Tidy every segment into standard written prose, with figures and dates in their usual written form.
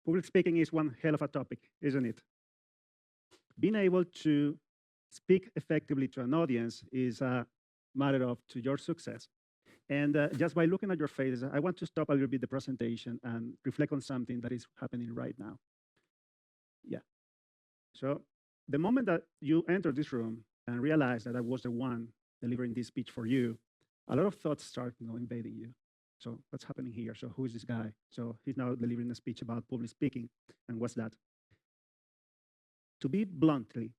Public speaking is one hell of a topic, isn't it? Being able to speak effectively to an audience is a matter of to your success. And just by looking at your faces, I want to stop a little bit the presentation and reflect on something that is happening right now. Yeah. So the moment that you enter this room and realize that I was the one delivering this speech for you, a lot of thoughts start invading you. So what's happening here? So who is this guy? So he's now delivering a speech about public speaking. And what's that? To be bluntly,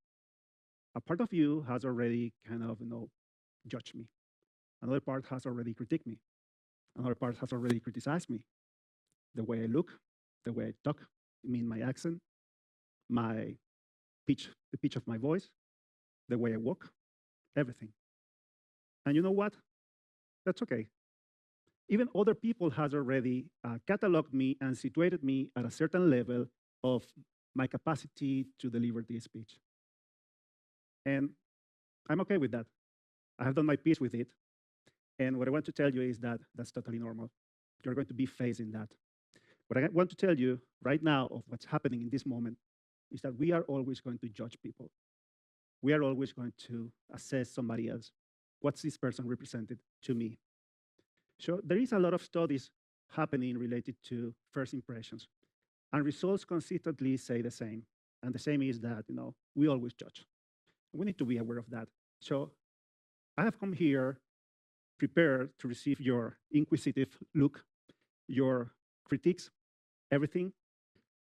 a part of you has already kind of judged me. Another part has already critiqued me. Another part has already criticized me. The way I look, the way I talk, I mean my accent, my pitch, the pitch of my voice, the way I walk, everything. And you know what? That's okay. Even other people has already cataloged me and situated me at a certain level of my capacity to deliver this speech. And I'm okay with that. I have done my peace with it. And what I want to tell you is that that's totally normal. You're going to be facing that. What I want to tell you right now of what's happening in this moment is that we are always going to judge people. We are always going to assess somebody else. What's this person represented to me? So there is a lot of studies happening related to first impressions. And results consistently say the same. And the same is that we always judge. We need to be aware of that. So I have come here prepared to receive your inquisitive look, your critiques, everything.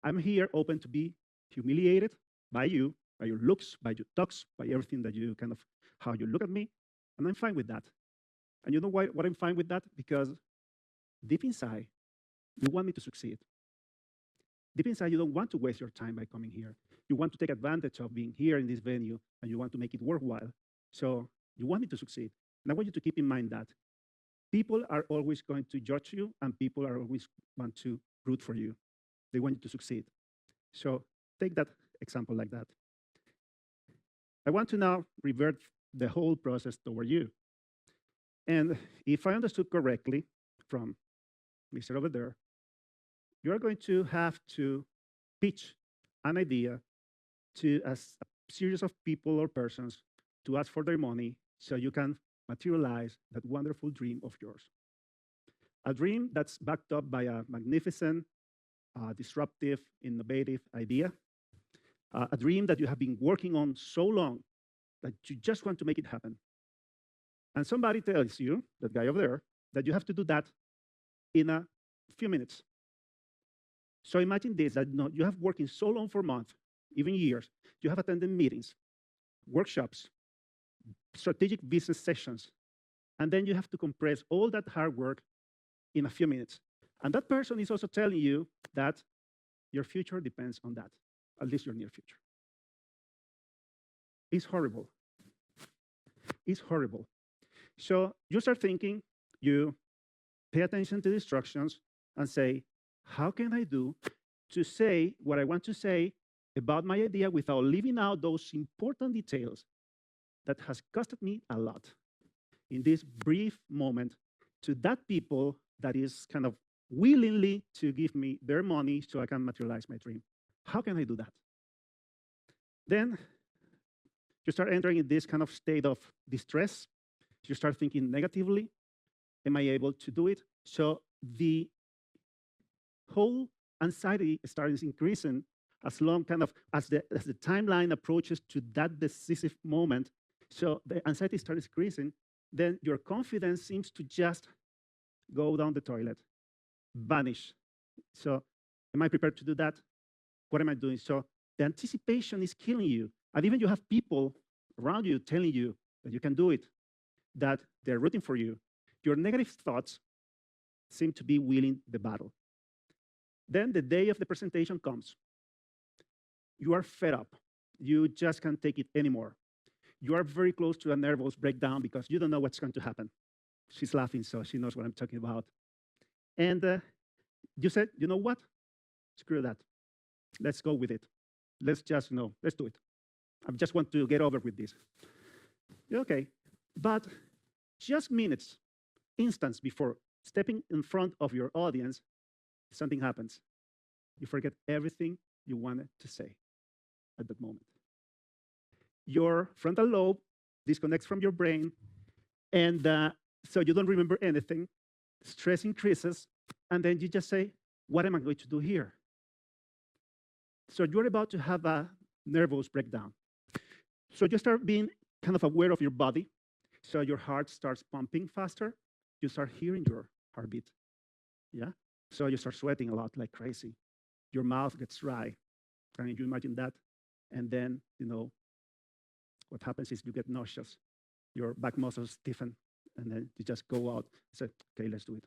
I'm here open to be humiliated by you, by your looks, by your talks, by everything that you how you look at me. And I'm fine with that. And you know why I'm fine with that? Because deep inside, you want me to succeed. Deep inside, you don't want to waste your time by coming here. You want to take advantage of being here in this venue, and you want to make it worthwhile. So you want me to succeed. And I want you to keep in mind that people are always going to judge you, and people are always want to root for you. They want you to succeed. So take that example like that. I want to now revert the whole process toward you. And if I understood correctly from Mr. over there, you're going to have to pitch an idea to a series of people or persons to ask for their money so you can materialize that wonderful dream of yours. A dream that's backed up by a magnificent, disruptive, innovative idea. A dream that you have been working on so long that you just want to make it happen. And somebody tells you, that guy over there, that you have to do that in a few minutes. So imagine this, that you have working so long for months, even years. You have attended meetings, workshops, strategic business sessions, and then you have to compress all that hard work in a few minutes. And that person is also telling you that your future depends on that, at least your near future. It's horrible. It's horrible. So you start thinking, you pay attention to the instructions and say, how can I do to say what I want to say about my idea without leaving out those important details that has costed me a lot in this brief moment to that people that is kind of willingly to give me their money so I can materialize my dream. How can I do that? Then you start entering in this kind of state of distress. You start thinking negatively. Am I able to do it? So the whole anxiety starts increasing as long as the timeline approaches to that decisive moment. So the anxiety starts increasing. Then your confidence seems to just go down the toilet, vanish. So am I prepared to do that? What am I doing? So the anticipation is killing you. And even you have people around you telling you that you can do it, that they're rooting for you. Your negative thoughts seem to be winning the battle. Then the day of the presentation comes. You are fed up. You just can't take it anymore. You are very close to a nervous breakdown because you don't know what's going to happen. She's laughing, so she knows what I'm talking about. And you said, you know what? Screw that. Let's go with it. Let's just, let's do it. I just want to get over with this. Okay, but just minutes, instants before stepping in front of your audience, something happens. You forget everything you wanted to say at that moment. Your frontal lobe disconnects from your brain, and so you don't remember anything. Stress increases, and then you just say, what am I going to do here? So you're about to have a nervous breakdown. So you start being kind of aware of your body. So your heart starts pumping faster. You start hearing your heartbeat. Yeah? So you start sweating a lot like crazy. Your mouth gets dry. Can you imagine that? And then, what happens is you get nauseous. Your back muscles stiffen, and then you just go out and say, okay, let's do it.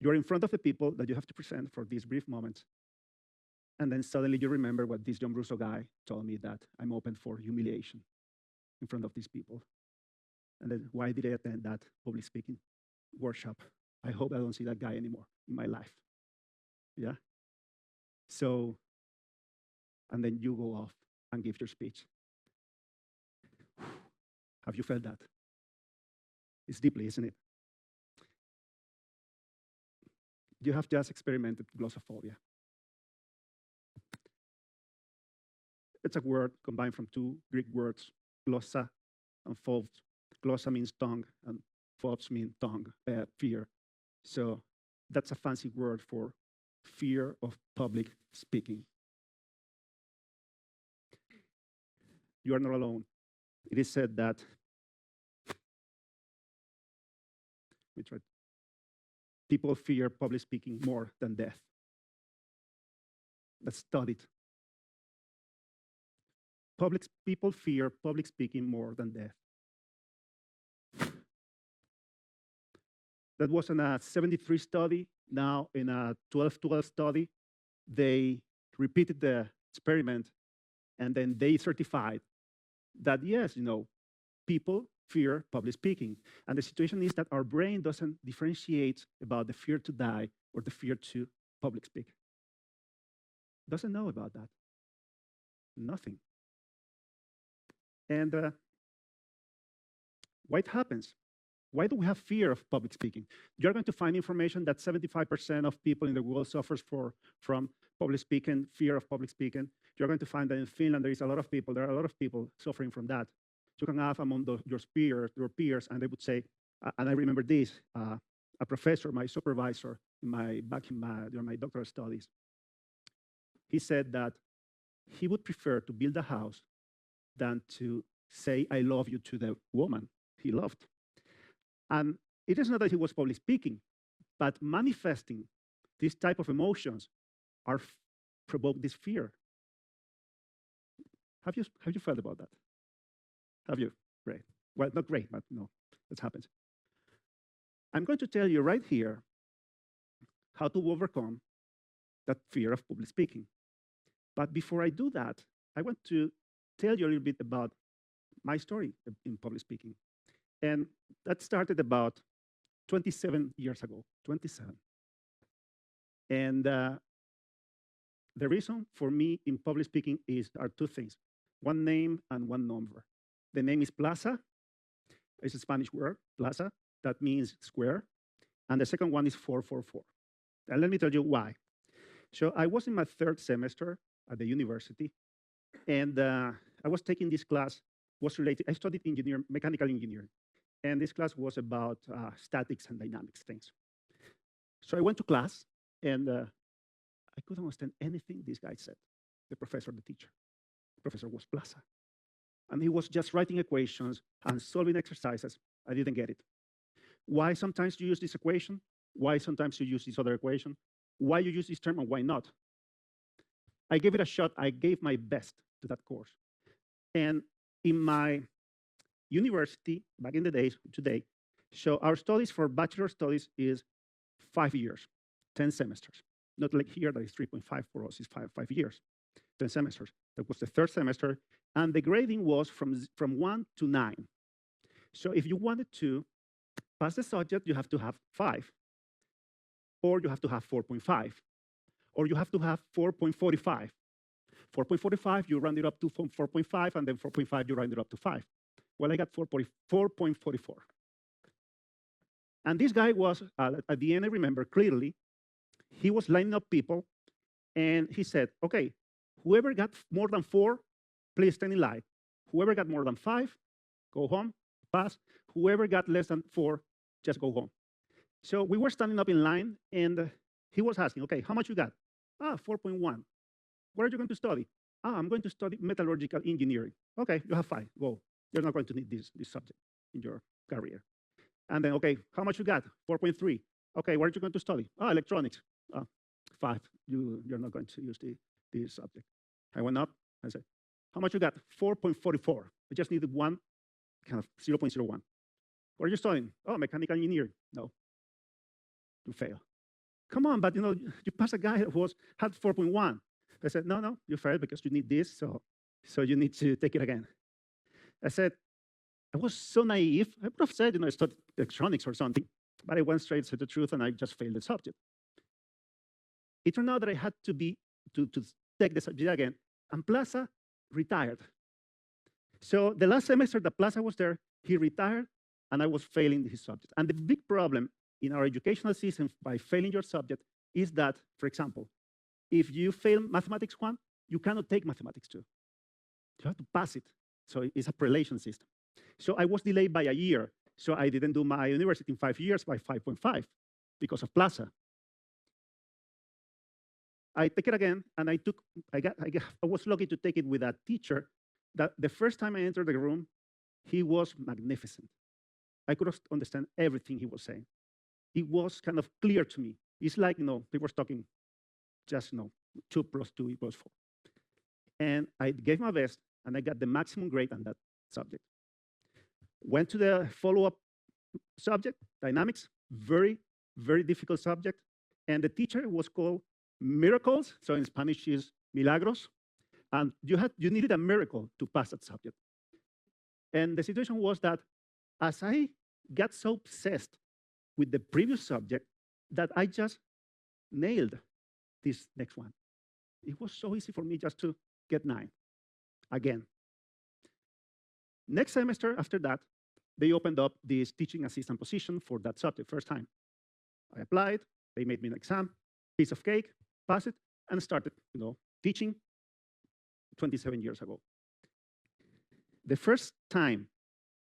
You're in front of the people that you have to present for these brief moments. And then suddenly you remember what this John Russo guy told me, that I'm open for humiliation in front of these people. And then why did I attend that public speaking workshop? I hope I don't see that guy anymore in my life. Yeah? So, and then you go off and give your speech. Have you felt that? It's deeply, isn't it? You have just experimented glossophobia. It's a word combined from two Greek words, glossa and phobos. Glossa means tongue, and phobos mean tongue, fear. So that's a fancy word for fear of public speaking. You are not alone. It is said that, people fear public speaking more than death. That's studied. People fear public speaking more than death. That was in a 73 study. Now in a 12-12 study, they repeated the experiment, and then they certified that yes, people fear public speaking. And the situation is that our brain doesn't differentiate about the fear to die or the fear to public speak. Doesn't know about that. Nothing. And why it happens? Why do we have fear of public speaking? You're going to find information that 75% of people in the world suffers from public speaking, fear of public speaking. You're going to find that in Finland, there are a lot of people suffering from that. You can have among your peers, and they would say, and I remember this, a professor, my supervisor, during my doctoral studies, he said that he would prefer to build a house than to say, I love you to the woman he loved. And it is not that he was public speaking, but manifesting this type of emotions provoke this fear. Have you felt about that? Have you? Great. Well, not great, but no, that happens. I'm going to tell you right here how to overcome that fear of public speaking. But before I do that, I want to tell you a little bit about my story in public speaking. And that started about 27 years ago, 27. And the reason for me in public speaking are two things, one name and one number. The name is Plaza. It's a Spanish word, Plaza. That means square. And the second one is 444. And let me tell you why. So I was in my third semester at the university, and I was taking this class, I studied mechanical engineering, and this class was about statics and dynamics things. So I went to class, and I couldn't understand anything this guy said, the professor, the teacher. The professor was Plaza. And he was just writing equations and solving exercises. I didn't get it. Why sometimes you use this equation? Why sometimes you use this other equation? Why you use this term and why not? I gave it a shot. I gave my best to that course. And in my university, back in the days, today, so our studies for bachelor studies is 5 years, 10 semesters. Not like here, that is 3.5 for us, is five years, 10 semesters. That was the third semester. And the grading was from 1 to 9. So if you wanted to pass the subject, you have to have 5. Or you have to have 4.5. Or you have to have 4.45. 4.45, you round it up to 4.5, and then 4.5, you round it up to 5. Well, I got 4.44. And this guy was, at the end, I remember clearly, he was lining up people, and he said, okay, whoever got more than 4, please stand in line. Whoever got more than 5, go home, pass. Whoever got less than 4, just go home. So we were standing up in line, and he was asking, okay, how much you got? 4.1. What are you going to study? I'm going to study metallurgical engineering. Okay, you have 5, go. You're not going to need this subject in your career. And then, okay, how much you got? 4.3. Okay, what are you going to study? Electronics. 5, you're not going to use this subject. I went up, I said, how much you got? 4.44. I just needed one, kind of 0.01. What are you studying? Mechanical engineering. No, you fail. Come on, but you pass a guy who had 4.1. I said, no, you failed because you need this, so you need to take it again. I said, I was so naive. I would have said, I studied electronics or something, but I went straight to the truth and I just failed the subject. It turned out that I had to take the subject again, and Plaza retired. So the last semester that Plaza was there, he retired, and I was failing his subject. And the big problem in our educational system by failing your subject is that, for example, if you fail mathematics 1, you cannot take mathematics 2. You have to pass it. So it's a prelation system. So I was delayed by a year. So I didn't do my university in 5 years by 5.5 because of Plaza. I take it again, and I was lucky to take it with a teacher that the first time I entered the room, he was magnificent. I could understand everything he was saying. It was kind of clear to me. It's like, they were talking just, 2 plus 2 equals 4. And I gave my best, and I got the maximum grade on that subject. Went to the follow-up subject, dynamics, very, very difficult subject. And the teacher was called Miracles, so in Spanish is milagros. And you needed a miracle to pass that subject. And the situation was that as I got so obsessed with the previous subject that I just nailed this next one. It was so easy for me just to get 9 again. Next semester after that, they opened up this teaching assistant position for that subject, first time. I applied, they made me an exam, piece of cake, passed it, and started, teaching 27 years ago. The first time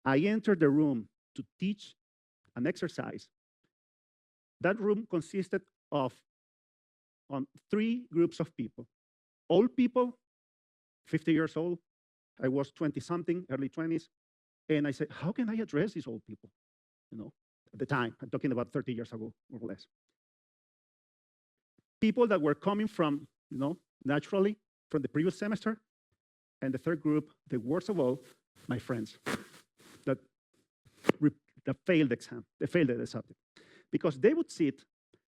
I entered the room to teach an exercise, that room consisted of 3 groups of people. Old people, 50 years old. I was 20-something, early 20s. And I said, how can I address these old people? At the time, I'm talking about 30 years ago, more or less. People that were coming from, naturally, from the previous semester. And the third group, the worst of all, my friends that failed the exam, they failed the subject. Because they would sit,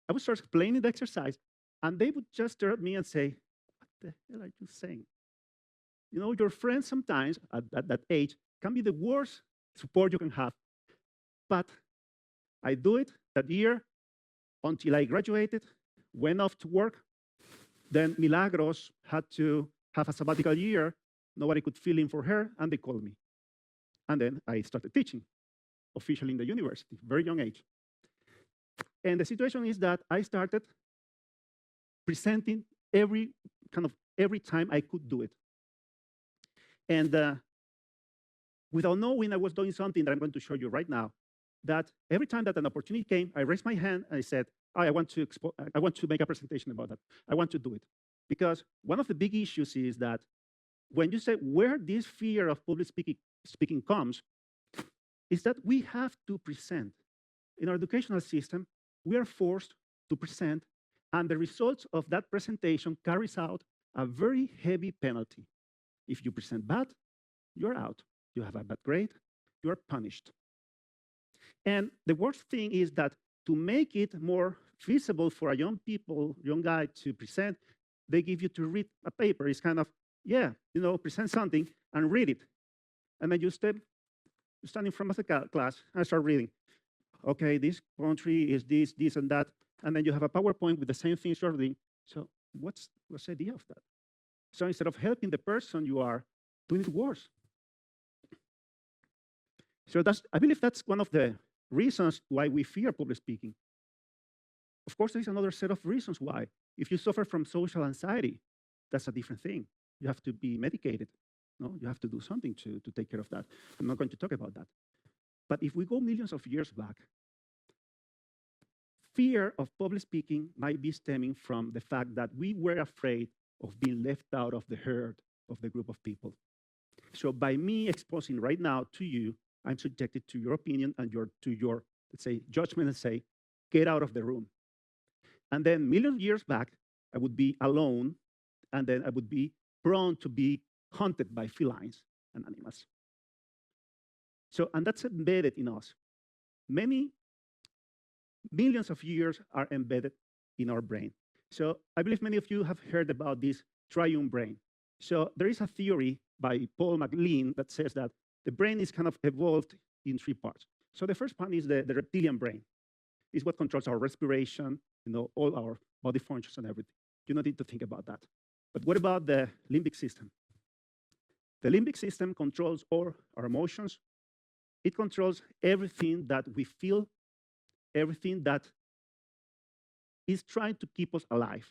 I would start explaining the exercise, and they would just stare at me and say, what the hell are you saying? Your friends sometimes at that age can be the worst support you can have. But I do it that year until I graduated, went off to work. Then Milagros had to have a sabbatical year. Nobody could fill in for her, and they called me. And then I started teaching officially in the university, very young age. And the situation is that I started presenting every time I could do it. And without knowing I was doing something that I'm going to show you right now, that every time that an opportunity came, I raised my hand and I said, I want to make a presentation about that. I want to do it. Because one of the big issues is that when you say where this fear of public speaking comes, is that we have to present. In our educational system, we are forced to present, and the results of that presentation carries out a very heavy penalty. If you present bad, you're out. You have a bad grade, you're punished. And the worst thing is that to make it more feasible for a young guy to present, they give you to read a paper. It's kind of, present something and read it. And then you stand in front of the class and start reading. Okay, this country is this, and that. And then you have a PowerPoint with the same things you're reading. So what's the idea of that? So instead of helping the person, you are doing it worse. So I believe that's one of the reasons why we fear public speaking. Of course, there is another set of reasons why. If you suffer from social anxiety, that's a different thing. You have to be medicated. No, you have to do something to take care of that. I'm not going to talk about that. But if we go millions of years back, fear of public speaking might be stemming from the fact that we were afraid of being left out of the herd of the group of people. So by me exposing right now to you, I'm subjected to your opinion and to your, let's say, judgment and say, get out of the room. And then million years back, I would be alone, and then I would be prone to be hunted by felines and animals. So, and that's embedded in us. Many millions of years are embedded in our brain. So I believe many of you have heard about this triune brain. So there is a theory by Paul MacLean that says that the brain is kind of evolved in three parts. So the first part is the reptilian brain. It's what controls our respiration, all our body functions and everything. You don't need to think about that. But what about the limbic system? The limbic system controls all our emotions. It controls everything that we feel, everything that is trying to keep us alive.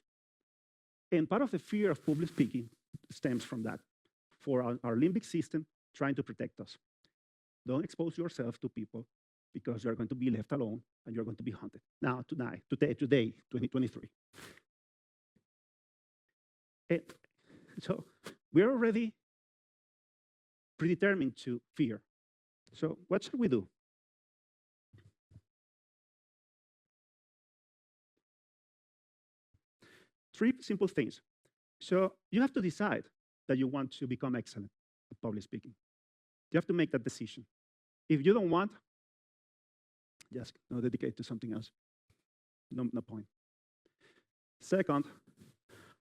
And part of the fear of public speaking stems from that, for our limbic system trying to protect us. Don't expose yourself to people because you're going to be left alone and you're going to be hunted. Now, today, 2023. And so we're already predetermined to fear. So what should we do? Three simple things. So you have to decide that you want to become excellent at public speaking. You have to make that decision. If you don't want, just dedicate to something else. No point. Second,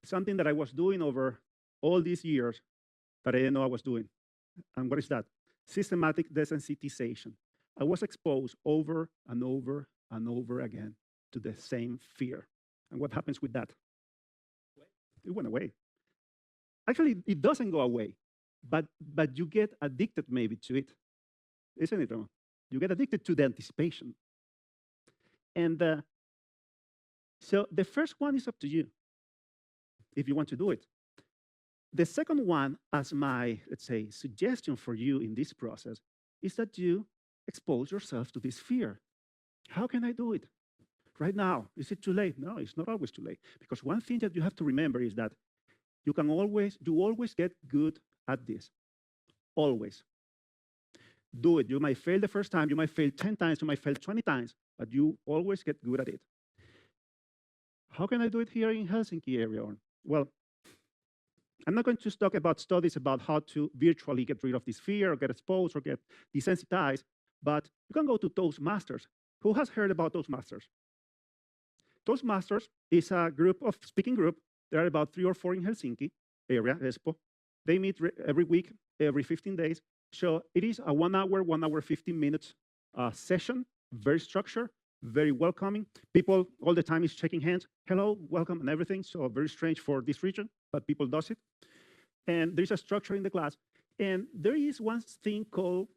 something that I was doing over all these years that I didn't know I was doing. And what is that? Systematic desensitization. I was exposed over and over and over again to the same fear. And what happens with that? It went away. Actually, it doesn't go away, but you get addicted maybe to it, isn't it, Ramon? You get addicted to the anticipation. And so the first one is up to you, if you want to do it. The second one, as my, let's say, suggestion for you in this process, is that you expose yourself to this fear. How can I do it? Right now, is it too late? No, it's not always too late. Because one thing that you have to remember is that you always get good at this. Always. Do it. You might fail the first time, you might fail 10 times, you might fail 20 times, but you always get good at it. How can I do it here in Helsinki area? Well, I'm not going to talk about studies about how to virtually get rid of this fear or get exposed or get desensitized, but you can go to Toastmasters. Who has heard about Toastmasters? Toastmasters is a speaking group. There are about 3 or 4 in Helsinki area, Espoo. They meet every week, every 15 days. So it is a 1 hour, 15 minutes session, very structured, very welcoming. People all the time is shaking hands, hello, welcome, and everything. So very strange for this region, but people does it. And there's a structure in the class. And there is one thing called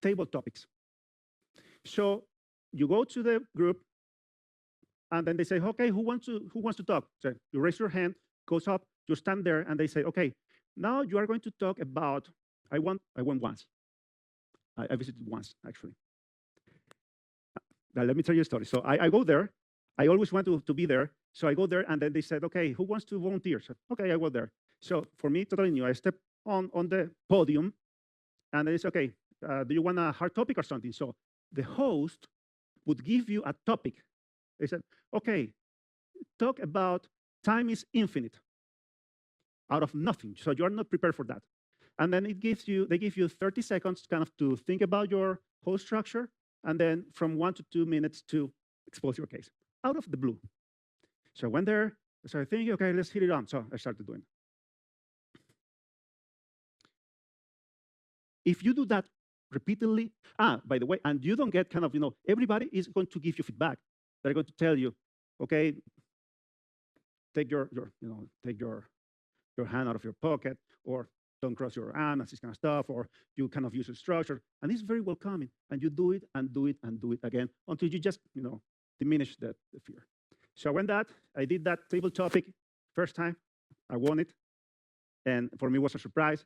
table topics. So you go to the group, and then they say, okay, who wants to talk? So you raise your hand, goes up, you stand there, and they say, okay, now you are going to talk about, I went once. I visited once, actually. Now, let me tell you a story. So I go there. I always want to be there. So I go there, and then they said, okay, who wants to volunteer? So, okay, I go there. So for me, totally new. I step on the podium, and they say, okay, do you want a hard topic or something? So the host would give you a topic. They said, okay, talk about time is infinite, out of nothing. So you're not prepared for that. And then they give you 30 seconds kind of to think about your whole structure, and then from 1 to 2 minutes to expose your case, out of the blue. So I went there, I started thinking, okay, let's hit it on. So I started doing it. If you do that repeatedly, by the way, and you don't get kind of, everybody is going to give you feedback. They're going to tell you, okay, take your hand out of your pocket, or don't cross your arm, and this kind of stuff, or you kind of use a structure. And it's very welcoming. And you do it and do it and do it again until you just, diminish the fear. So I went that, I did that table topic first time, I won it, and for me it was a surprise.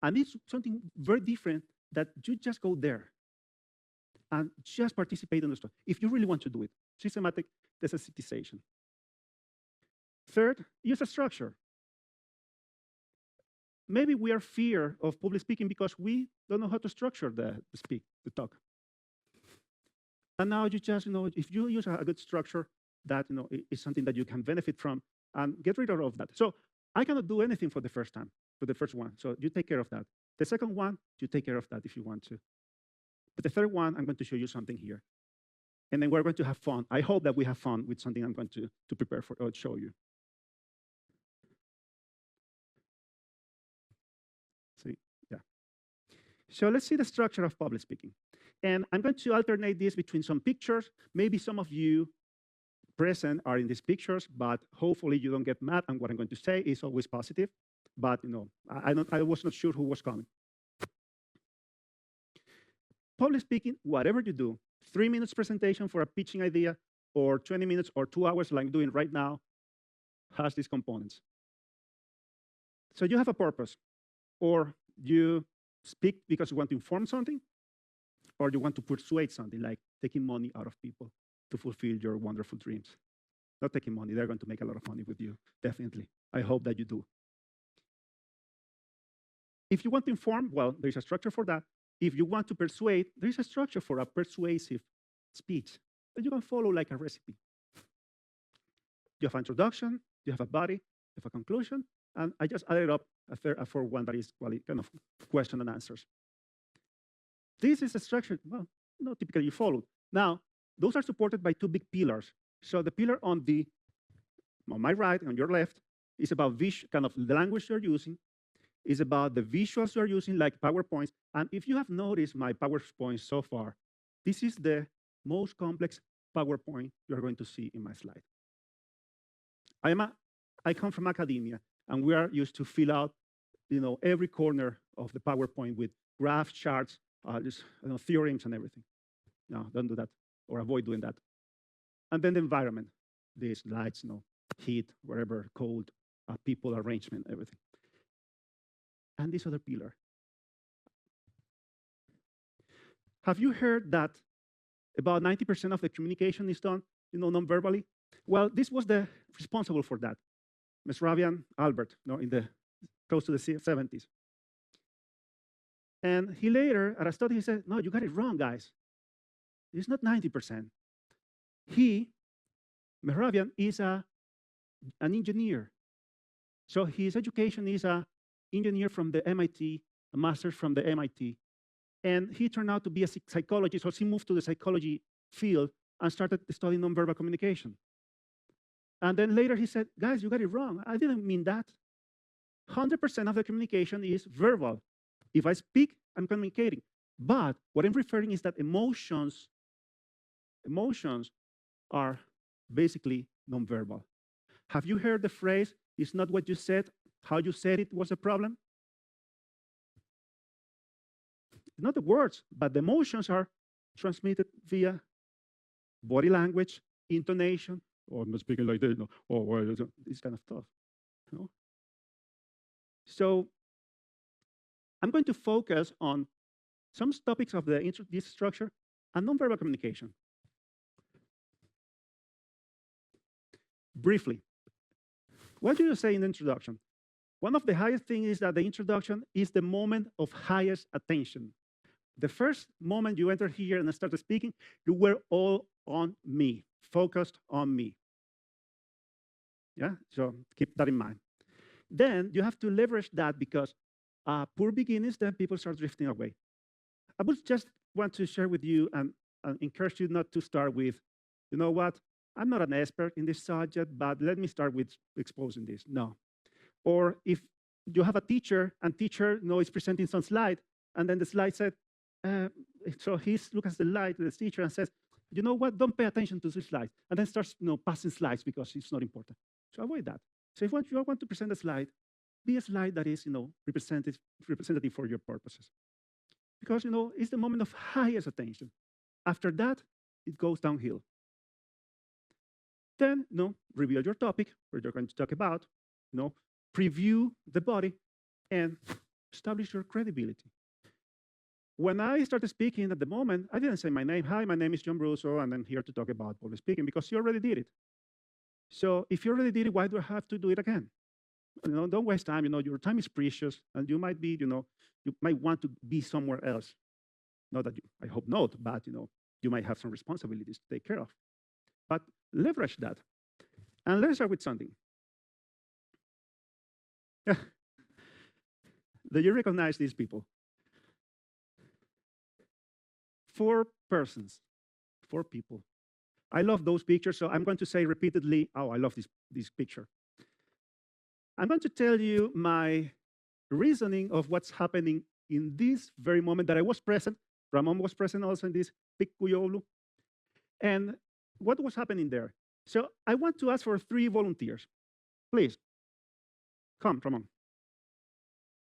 And it's something very different that you just go there and just participate in the stuff if you really want to do it. Systematic desensitization. Third, use a structure. Maybe we are fear of public speaking because we don't know how to structure the talk. And now you just, if you use a good structure, that is something that you can benefit from and get rid of that. So I cannot do anything for the first time, for the first one. So you take care of that. The second one, you take care of that if you want to. But the third one, I'm going to show you something here. And then we're going to have fun. I hope that we have fun with something I'm going to prepare for or show you. See, yeah. So let's see the structure of public speaking. And I'm going to alternate this between some pictures. Maybe some of you present are in these pictures, but hopefully you don't get mad. And what I'm going to say is always positive. But I was not sure who was coming. Public speaking, whatever you do, 3 minutes presentation for a pitching idea, or 20 minutes or 2 hours like I'm doing right now, has these components. So you have a purpose, or you speak because you want to inform something, or you want to persuade something, like taking money out of people to fulfill your wonderful dreams. Not taking money, they're going to make a lot of money with you, definitely. I hope that you do. If you want to inform, well, there's a structure for that. If you want to persuade, there's a structure for a persuasive speech that you can follow like a recipe. You have an introduction, you have a body, you have a conclusion, and I just added up a fourth one that is kind of question and answers. This is a structure, well, not typically followed. Now, those are supported by 2 big pillars. So the pillar on my right and on your left is about kind of the language you're using, is about the visuals you're using, like PowerPoints. And if you have noticed my PowerPoint so far, this is the most complex PowerPoint you're going to see in my slide. I come from academia, and we are used to fill out, every corner of the PowerPoint with graphs, charts, theorems and everything. No, don't do that, or avoid doing that. And then the environment, these lights, heat, whatever, cold, people, arrangement, everything. And this other pillar. Have you heard that about 90% of the communication is done, non-verbally? Well, this was the responsible for that, Mesrabian Albert, close to the 70s. And he later, at a study, he said, no, you got it wrong, guys. It's not 90%. Mehrabian, is an engineer. So his education is an engineer from the MIT, a master's from the MIT. And he turned out to be a psychologist, so he moved to the psychology field and started studying nonverbal communication. And then later he said, guys, you got it wrong. I didn't mean that. 100% of the communication is verbal. If I speak, I'm communicating. But what I'm referring is that emotions are basically nonverbal. Have you heard the phrase, it's not what you said, how you said it was a problem? Not the words, but the emotions are transmitted via body language, intonation, or I'm not speaking like this, or this kind of stuff. So I'm going to focus on some topics of this structure and nonverbal communication. Briefly, what do you say in the introduction? One of the highest things is that the introduction is the moment of highest attention. The first moment you enter here and started speaking, you were all on me, focused on me. Yeah, so keep that in mind. Then you have to leverage that because poor beginnings, then people start drifting away. I would just want to share with you and encourage you not to start with, you know what, I'm not an expert in this subject, but let me start with exposing this. No. Or if you have a teacher and teacher is presenting some slide, and then the slide said, so he looks at the slide, the teacher, and says, you know what, don't pay attention to this slide. And then starts passing slides because it's not important. So avoid that. So if you want to present a slide, be a slide that is representative for your purposes. Because it's the moment of highest attention. After that, it goes downhill. Then, reveal your topic, what you're going to talk about, preview the body, and establish your credibility. When I started speaking at the moment, I didn't say my name. Hi, my name is John Brusso, and I'm here to talk about public speaking, because you already did it. So if you already did it, why do I have to do it again? Don't waste time. Your time is precious, and you might be, you might want to be somewhere else. Not that I hope not, but you might have some responsibilities to take care of. But leverage that. And let's start with something. Do you recognize these people? 4 persons, 4 people. I love those pictures, so I'm going to say repeatedly, oh, I love this picture. I'm going to tell you my reasoning of what's happening in this very moment that I was present. Ramon was present also in this big Kuyolu. And what was happening there? So I want to ask for 3 volunteers. Please, come, Ramon.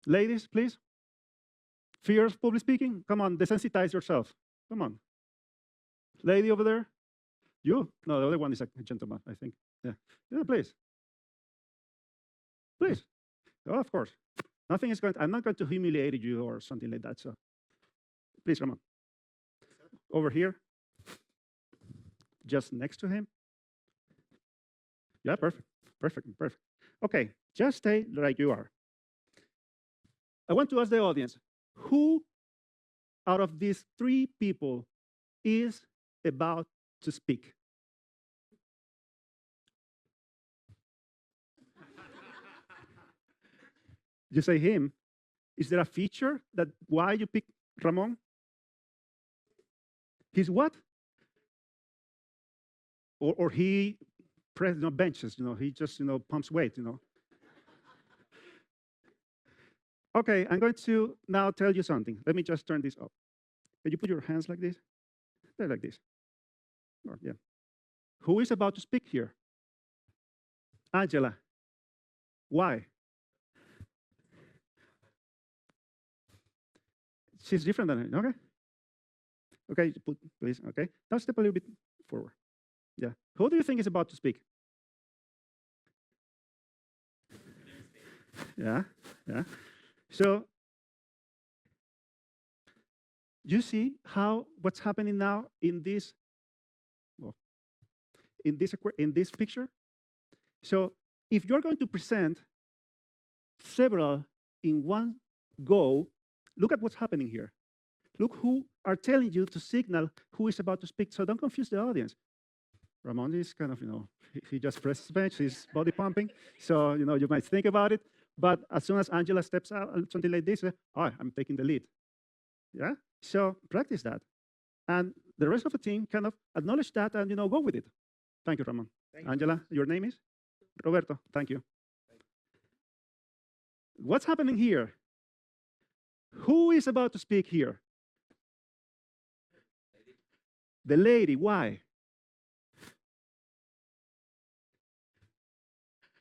Ladies, please. Fear of public speaking? Come on, desensitize yourself. Come on. Lady over there? You? No, the other one is a gentleman, I think. Yeah, please. Please. Oh, of course. Nothing is I'm not going to humiliate you or something like that. So please, Ramon. Over here. Just next to him. Yeah, perfect. Okay, just stay like you are. I want to ask the audience, who out of these 3 people is about to speak? You say him. Is there a feature that why you pick Ramon? He's what? Or he press benches, he just pumps weight, Okay, I'm going to now tell you something. Let me just turn this up. Can you put your hands like this? They're like this. Or, yeah. Who is about to speak here? Angela. Why? She's different than her. Okay. Okay, put, please. Okay. Now step a little bit forward. Yeah. Who do you think is about to speak? Yeah. So you see what's happening now in this, in this picture? So if you're going to present several in one go, look at what's happening here. Look who are telling you to signal who is about to speak. So don't confuse the audience. Ramon is kind of, he just presses bench, he's body pumping. So, you might think about it. But as soon as Angela steps out, something like this, I'm taking the lead. Yeah? So practice that. And the rest of the team kind of acknowledge that and, go with it. Thank you, Ramon. Thank Angela, you. Your name is? Roberto, thank you. What's happening here? Who is about to speak here? The lady, why?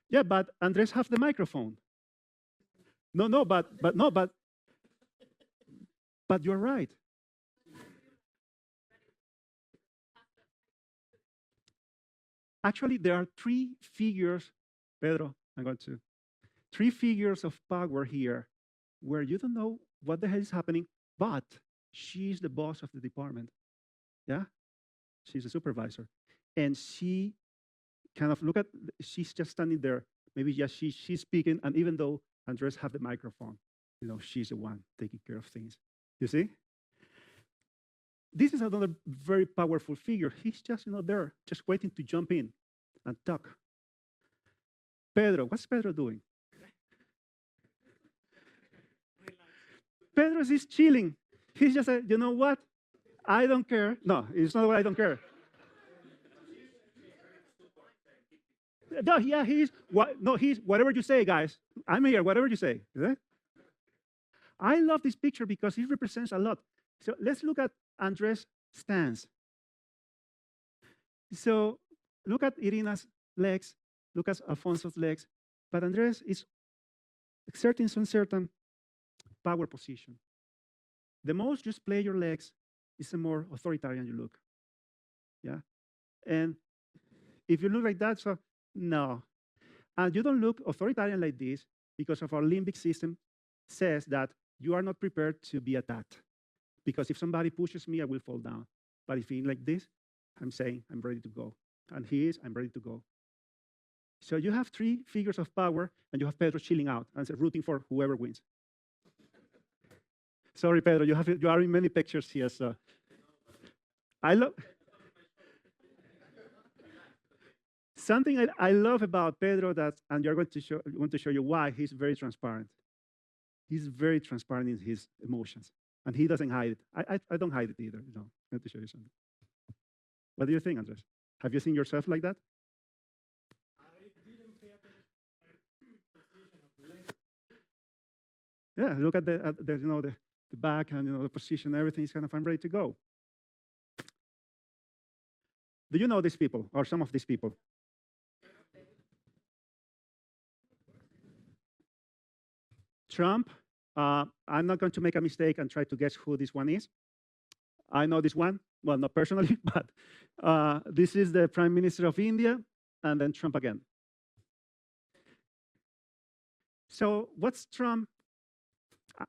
Yeah, but Andres have the microphone. But you're right. Actually, there are 3 figures, Pedro, I'm going to, 3 figures of power here where you don't know what the hell is happening, but she's the boss of the department. Yeah? She's a supervisor. And she kind of she's just standing there. Maybe just she's speaking, and even though Andres have the microphone, she's the one taking care of things. You see? This is another very powerful figure. He's just, there, just waiting to jump in and talk. Pedro, what's Pedro doing? Pedro is chilling. He's just you know what? I don't care. No, it's not what I don't care. No, yeah, he's whatever you say, guys. I'm here, whatever you say. Okay? I love this picture because it represents a lot. So let's look at Andres' stance. So look at Irina's legs, look at Alfonso's legs, but Andres is exerting some certain power position. The most you splay your legs is the more authoritarian you look. Yeah? And if you look like that, so no. And you don't look authoritarian like this because of our limbic system says that you are not prepared to be attacked. Because if somebody pushes me, I will fall down. But if he's like this, I'm saying, I'm ready to go. And he is, I'm ready to go. So you have three figures of power, and you have Pedro chilling out and rooting for whoever wins. Sorry, Pedro, you are in many pictures here. So I love something I love about Pedro that, and you're going to want to show you why he's very transparent. He's very transparent in his emotions, and he doesn't hide it. I don't hide it either. You know, I'm going to show you something. What do you think, Andres? Have you seen yourself like that? Yeah, look at the you know the back and you know the position, everything is kind of I'm ready to go. Do you know these people or some of these people? Trump. I'm not going to make a mistake and try to guess who this one is. I know this one. Well, not personally, but this is the Prime Minister of India, and then Trump again. So what's Trump?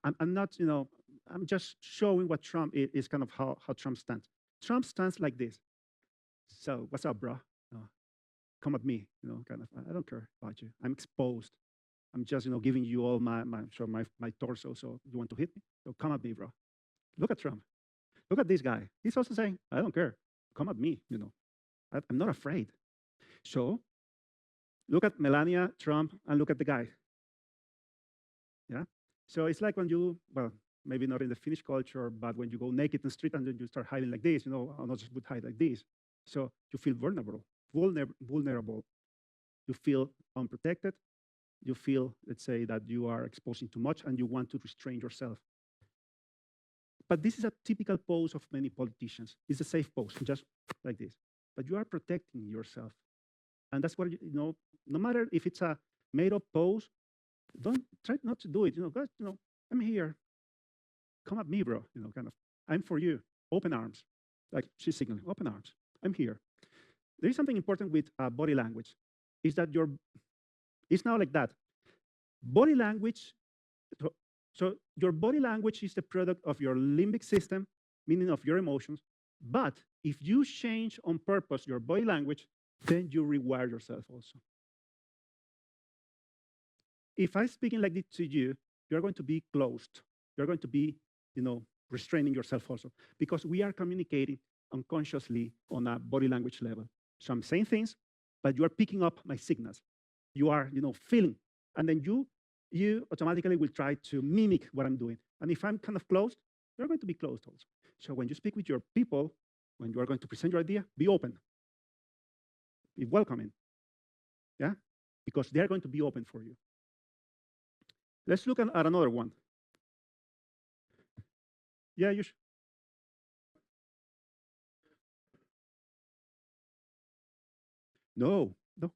I'm not, you know, I'm just showing what Trump is kind of how Trump stands. Trump stands like this. So what's up, bro? Come at me, you know, kind of. I don't care about you. I'm exposed. I'm just, you know, giving you all my torso. So you want to hit me? So come at me, bro. Look at Trump. Look at this guy. He's also saying, I don't care. Come at me, you know. I'm not afraid. So look at Melania, Trump, and look at the guy. Yeah. So it's like when you, well, maybe not in the Finnish culture, but when you go naked in the street and then you start hiding like this, you know, others would hide like this. So you feel vulnerable. You feel unprotected. You feel, let's say, that you are exposing too much and you want to restrain yourself. But this is a typical pose of many politicians. It's a safe pose, just like this. But you are protecting yourself. And that's what, you know, no matter if it's a made-up pose, don't try not to do it. You know, guys, you know, I'm here. Come at me, bro. You know, kind of, I'm for you. Open arms. Like she's signaling, open arms. I'm here. There is something important with body language, is that it's now like that. Body language, so your body language is the product of your limbic system, meaning of your emotions. But if you change on purpose your body language, then you rewire yourself also. If I'm speaking like this to you, you're going to be closed. You're going to be, you know, restraining yourself also, because we are communicating unconsciously on a body language level. So I'm saying things, but you are picking up my signals. You are, you know, feeling, and then you automatically will try to mimic what I'm doing. And if I'm kind of closed, you're going to be closed also. So when you speak with your people, when you are going to present your idea, be open, be welcoming, yeah, because they are going to be open for you. Let's look at another one. Yeah, you should. No, no.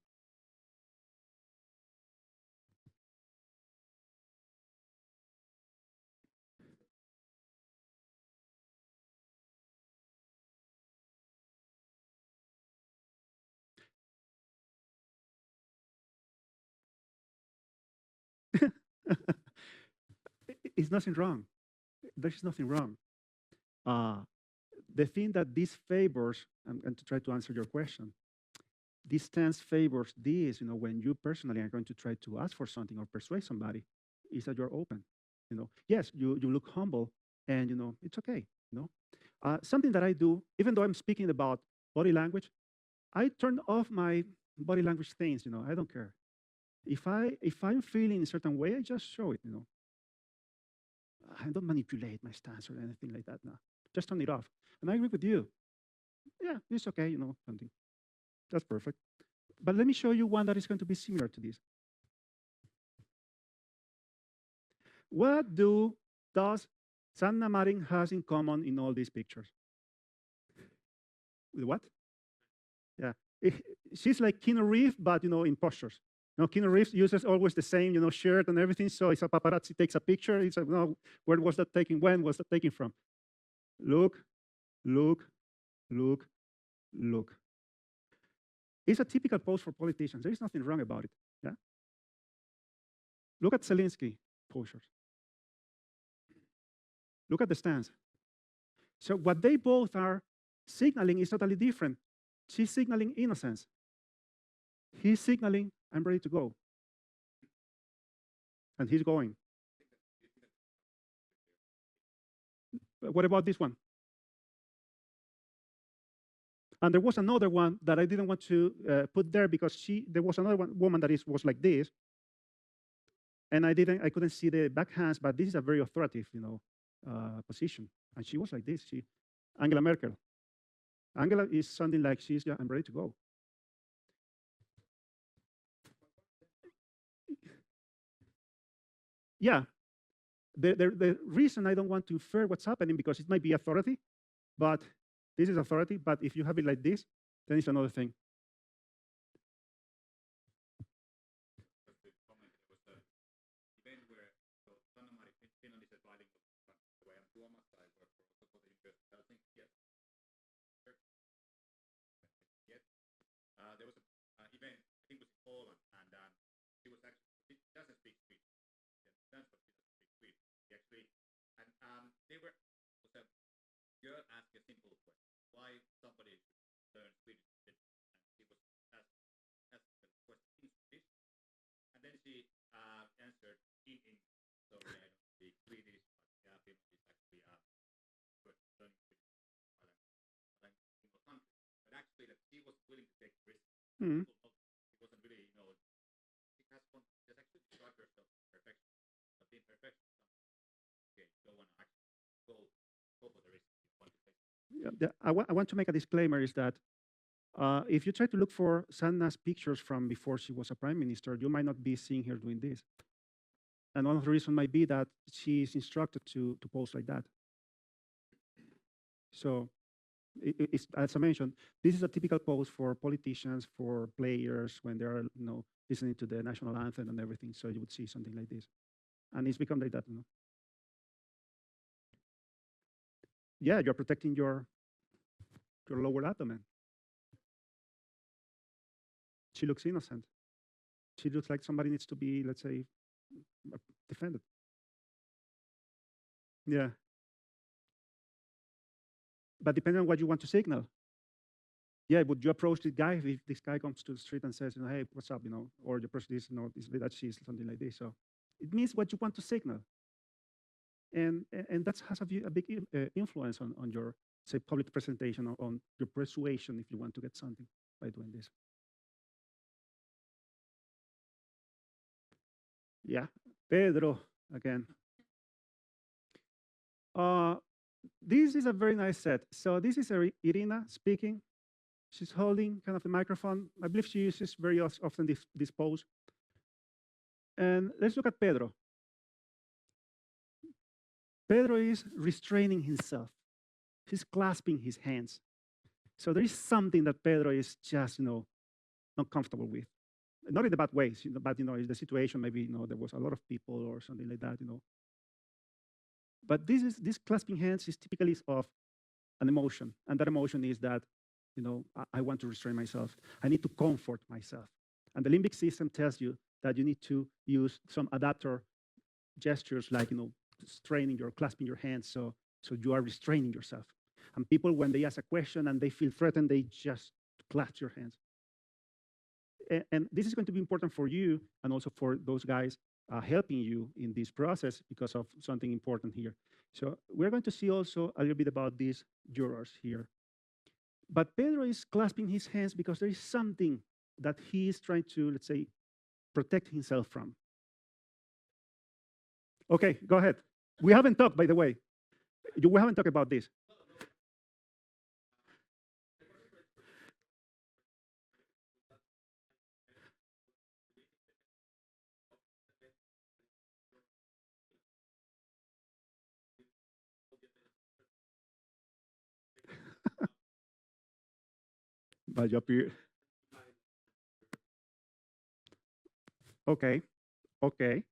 It's nothing wrong. There's nothing wrong. The thing that this favors, and to try to answer your question, this stance favors this, you know, when you personally are going to try to ask for something or persuade somebody, is that you're open. You know, yes, you look humble, and you know it's okay. You know, something that I do, even though I'm speaking about body language, I turn off my body language things. You know, I don't care. If I'm feeling a certain way, I just show it. You know, I don't manipulate my stance or anything like that. Now, just turn it off. And I agree with you. Yeah, it's okay. You know, something that's perfect. But let me show you one that is going to be similar to this. What does Sanna Marin has in common in all these pictures? With what? Yeah, she's like Keanu Reeves, but you know, in postures. You know, Keanu Reeves uses always the same, you know, shirt and everything. So if a paparazzi takes a picture, it's like, no, where was that taken? When was that taken from? Look, look, look, look. It's a typical pose for politicians. There is nothing wrong about it. Yeah. Look at Zelensky postures. Look at the stance. So what they both are signaling is totally different. She's signaling innocence. He's signaling, I'm ready to go. And he's going. But what about this one? And there was another one that I didn't want to put there because there was another woman that was like this. And I couldn't see the back hands, but this is a very authoritative, position. And she was like this. Angela Merkel. Angela is sounding like I'm ready to go. Yeah. The reason I don't want to infer what's happening because it might be authority, but this is authority. But if you have it like this, then it's another thing. There was an event, I think it was in Poland, and she was actually, she doesn't speak Swedish. She understands, but she doesn't speak Swedish. She actually, and was a girl asked a simple question: why somebody should learn Swedish? And she was asked the question in Swedish, and then she answered in English. Sorry, I don't speak Swedish, but Finland is actually good learning Swedish like single country. But actually, that she was willing to take risks. Mm-hmm. It wasn't really, she has actually described herself as perfection, but the imperfection is something. Okay, you don't want to actually go for the risk. You want to take. Yeah, I want to make a disclaimer is that if you try to look for Sanna's pictures from before she was a prime minister, you might not be seeing her doing this. And one of the reasons might be that she is instructed to pose like that. So, as I mentioned, this is a typical pose for politicians, for players when they are, listening to the national anthem and everything. So you would see something like this, and it's become like that. Yeah, you're protecting your lower abdomen. She looks innocent. She looks like somebody needs to be, let's say, defended. Yeah. But depending on what you want to signal. Yeah, would you approach this guy if this guy comes to the street and says, hey, what's up, or you approach this, that she's something like this. So it means what you want to signal. And that has a big influence on your, say, public presentation, on your persuasion if you want to get something by doing this. Yeah, Pedro again. This is a very nice set. So this is Irina speaking. She's holding kind of the microphone. I believe she uses very often this pose. And let's look at Pedro. Pedro is restraining himself. He's clasping his hands. So there is something that Pedro is just, not comfortable with. Not in the bad ways, but, in the situation, maybe, there was a lot of people or something like that, But this clasping hands is typically of an emotion. And that emotion is that, I want to restrain myself. I need to comfort myself. And the limbic system tells you that you need to use some adapter gestures like, straining clasping your hands so you are restraining yourself. And people, when they ask a question and they feel threatened, they just clasp your hands. And this is going to be important for you and also for those guys helping you in this process because of something important here. So we're going to see also a little bit about these jurors here. But Pedro is clasping his hands because there is something that he is trying to, let's say, protect himself from. Okay, go ahead. We haven't talked, by the way. We haven't talked about this. But you appear. Okay. Okay.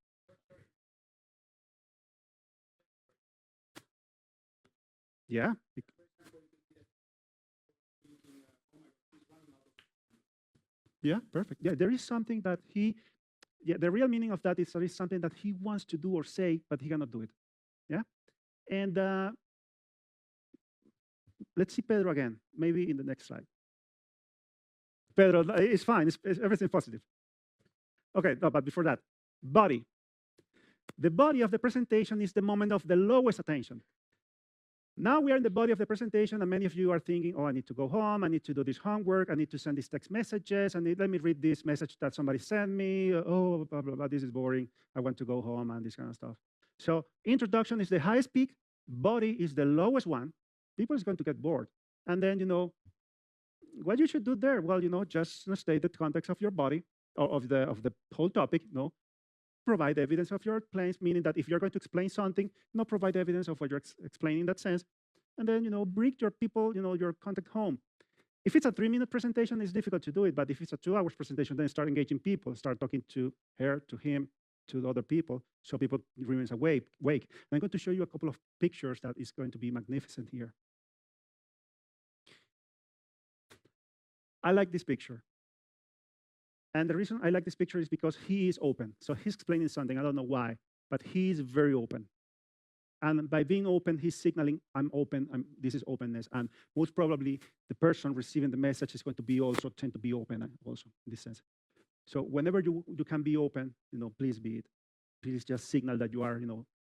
Yeah. Yeah, perfect. Yeah, there is something that the real meaning of that is there is something that he wants to do or say, but he cannot do it. Yeah. And let's see Pedro again, maybe in the next slide. Pedro, it's fine. Everything's positive. Okay, no, but before that, body. The body of the presentation is the moment of the lowest attention. Now we are in the body of the presentation, and many of you are thinking, oh, I need to go home, I need to do this homework, I need to send these text messages, let me read this message that somebody sent me, oh, blah, blah, blah, this is boring, I want to go home, and this kind of stuff. So introduction is the highest peak, body is the lowest one, people is going to get bored. And then, what you should do there? Well, just state the context of your body, or of the whole topic, provide evidence of your claims, meaning that if you're going to explain something, provide evidence of what you're explaining in that sense, and then, bring your people, your contact home. If it's a 3-minute presentation, it's difficult to do it, but if it's a 2-hour presentation, then start engaging people, start talking to her, to him, to the other people, so people remain awake. I'm going to show you a couple of pictures that is going to be magnificent here. I like this picture. And the reason I like this picture is because he is open. So he's explaining something, I don't know why, but he is very open. And by being open, he's signaling, I'm open, this is openness. And most probably, the person receiving the message is going to be also tend to be open also in this sense. So whenever you can be open, please be it. Please just signal that you are,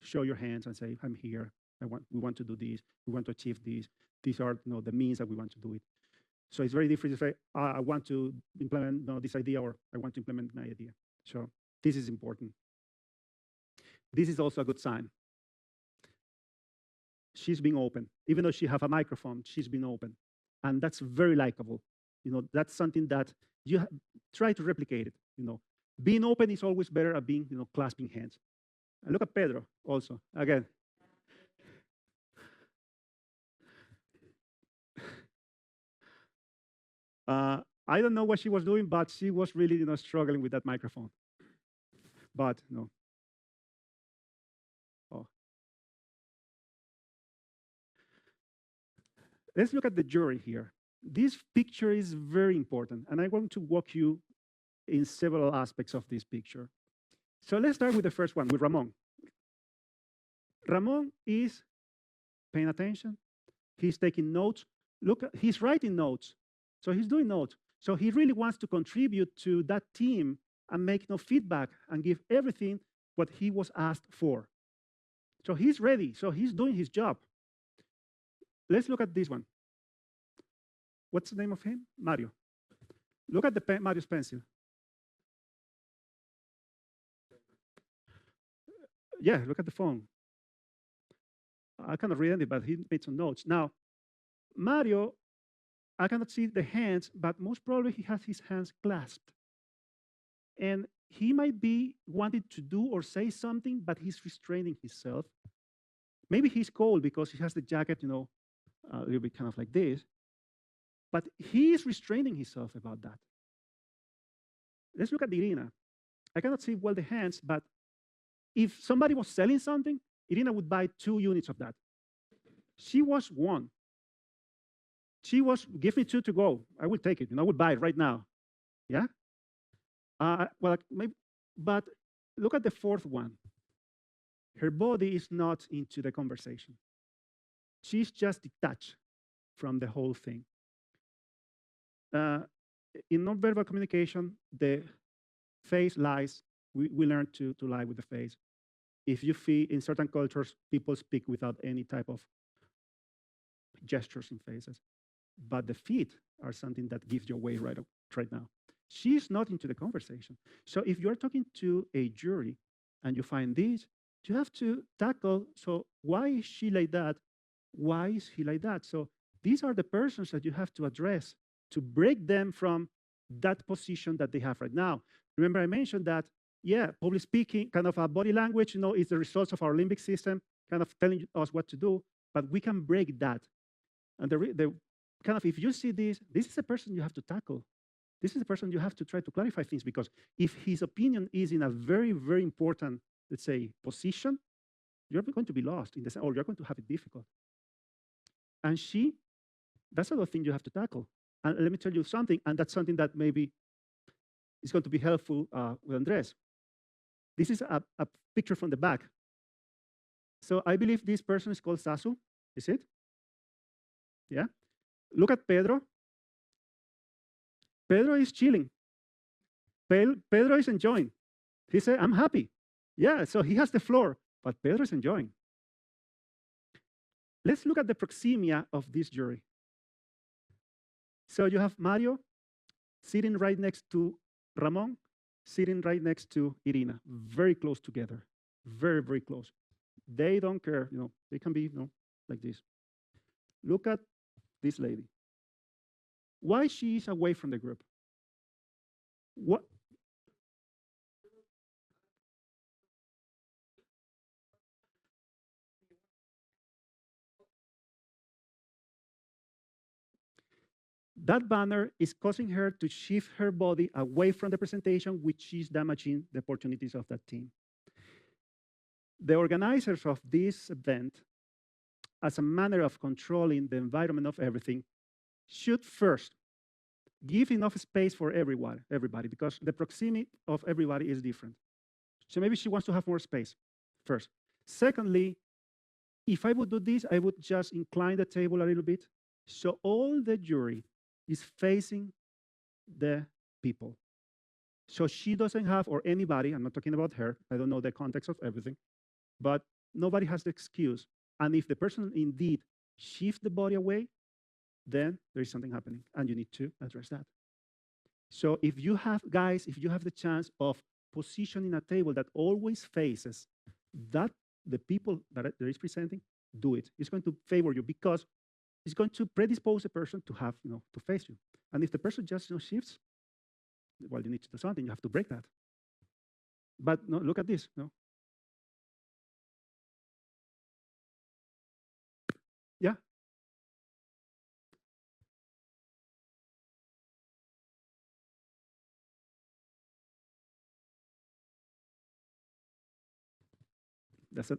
show your hands and say, I'm here. We want to do this. We want to achieve this. These are, the means that we want to do it. So it's very different to say, I want to implement this idea, or I want to implement my idea. So this is important. This is also a good sign. She's being open. Even though she has a microphone, she's been open. And that's very likable. That's something that you try to replicate it. Being open is always better than being, clasping hands. And look at Pedro also, again. I don't know what she was doing, but she was really, struggling with that microphone. But no. Oh. Let's look at the jury here. This picture is very important, and I want to walk you in several aspects of this picture. So let's start with the first one, with Ramon. Ramon is paying attention. He's taking notes. Look, he's writing notes. So he's doing notes. So he really wants to contribute to that team and make feedback and give everything what he was asked for. So he's ready. So he's doing his job. Let's look at this one. What's the name of him? Mario. Look at the Mario's pencil. Yeah, look at the phone. I cannot read it, but he made some notes. Now, Mario, I cannot see the hands, but most probably he has his hands clasped. And he might be wanting to do or say something, but he's restraining himself. Maybe he's cold because he has the jacket, a little bit kind of like this. But he is restraining himself about that. Let's look at Irina. I cannot see well the hands, but if somebody was selling something, Irina would buy 2 units of that. She was 1. She was, give me 2 to go. I will take it. I would buy it right now. Yeah? Well, maybe, but look at the 4th one. Her body is not into the conversation. She's just detached from the whole thing. In nonverbal communication, the face lies. We learn to lie with the face. If you feel in certain cultures, people speak without any type of gestures in faces. But the feet are something that gives you away right now. She's not into the conversation. So if you're talking to a jury and you find this, you have to tackle, so why is she like that? Why is he like that? So these are the persons that you have to address to break them from that position that they have right now. Remember I mentioned that, yeah, public speaking, kind of a body language, is the results of our limbic system, kind of telling us what to do, but we can break that. And the kind of, if you see this is a person you have to tackle. This is a person you have to try to clarify things, because if his opinion is in a very, very important, let's say, position, you're going to be lost in this, or you're going to have it difficult. And that's another thing you have to tackle. And let me tell you something, and that's something that maybe is going to be helpful with Andres. This is a picture from the back. So I believe this person is called Sasu. Is it? Yeah. Look at Pedro. Pedro is chilling. Pedro is enjoying. He said, I'm happy. Yeah, so he has the floor, but Pedro is enjoying. Let's look at the proximia of this jury. So you have Mario sitting right next to Ramon, sitting right next to Irina, very close together, very, very close. They don't care, they can be, like this. Look at this lady. Why she is away from the group? What? That banner is causing her to shift her body away from the presentation, which is damaging the opportunities of that team. The organizers of this event, as a manner of controlling the environment of everything, should first give enough space for everybody, because the proximity of everybody is different. So maybe she wants to have more space first. Secondly, if I would do this, I would just incline the table a little bit, so all the jury is facing the people. So she doesn't have, or anybody, I'm not talking about her, I don't know the context of everything, but nobody has the excuse. And if the person indeed shifts the body away, then there is something happening, and you need to address that. So if you have, guys, if you have the chance of positioning a table that always faces that the people that is presenting, do it. It's going to favor you, because it's going to predispose the person to have, to face you. And if the person just shifts, well, you need to do something. You have to break that. But no, look at this. Yeah.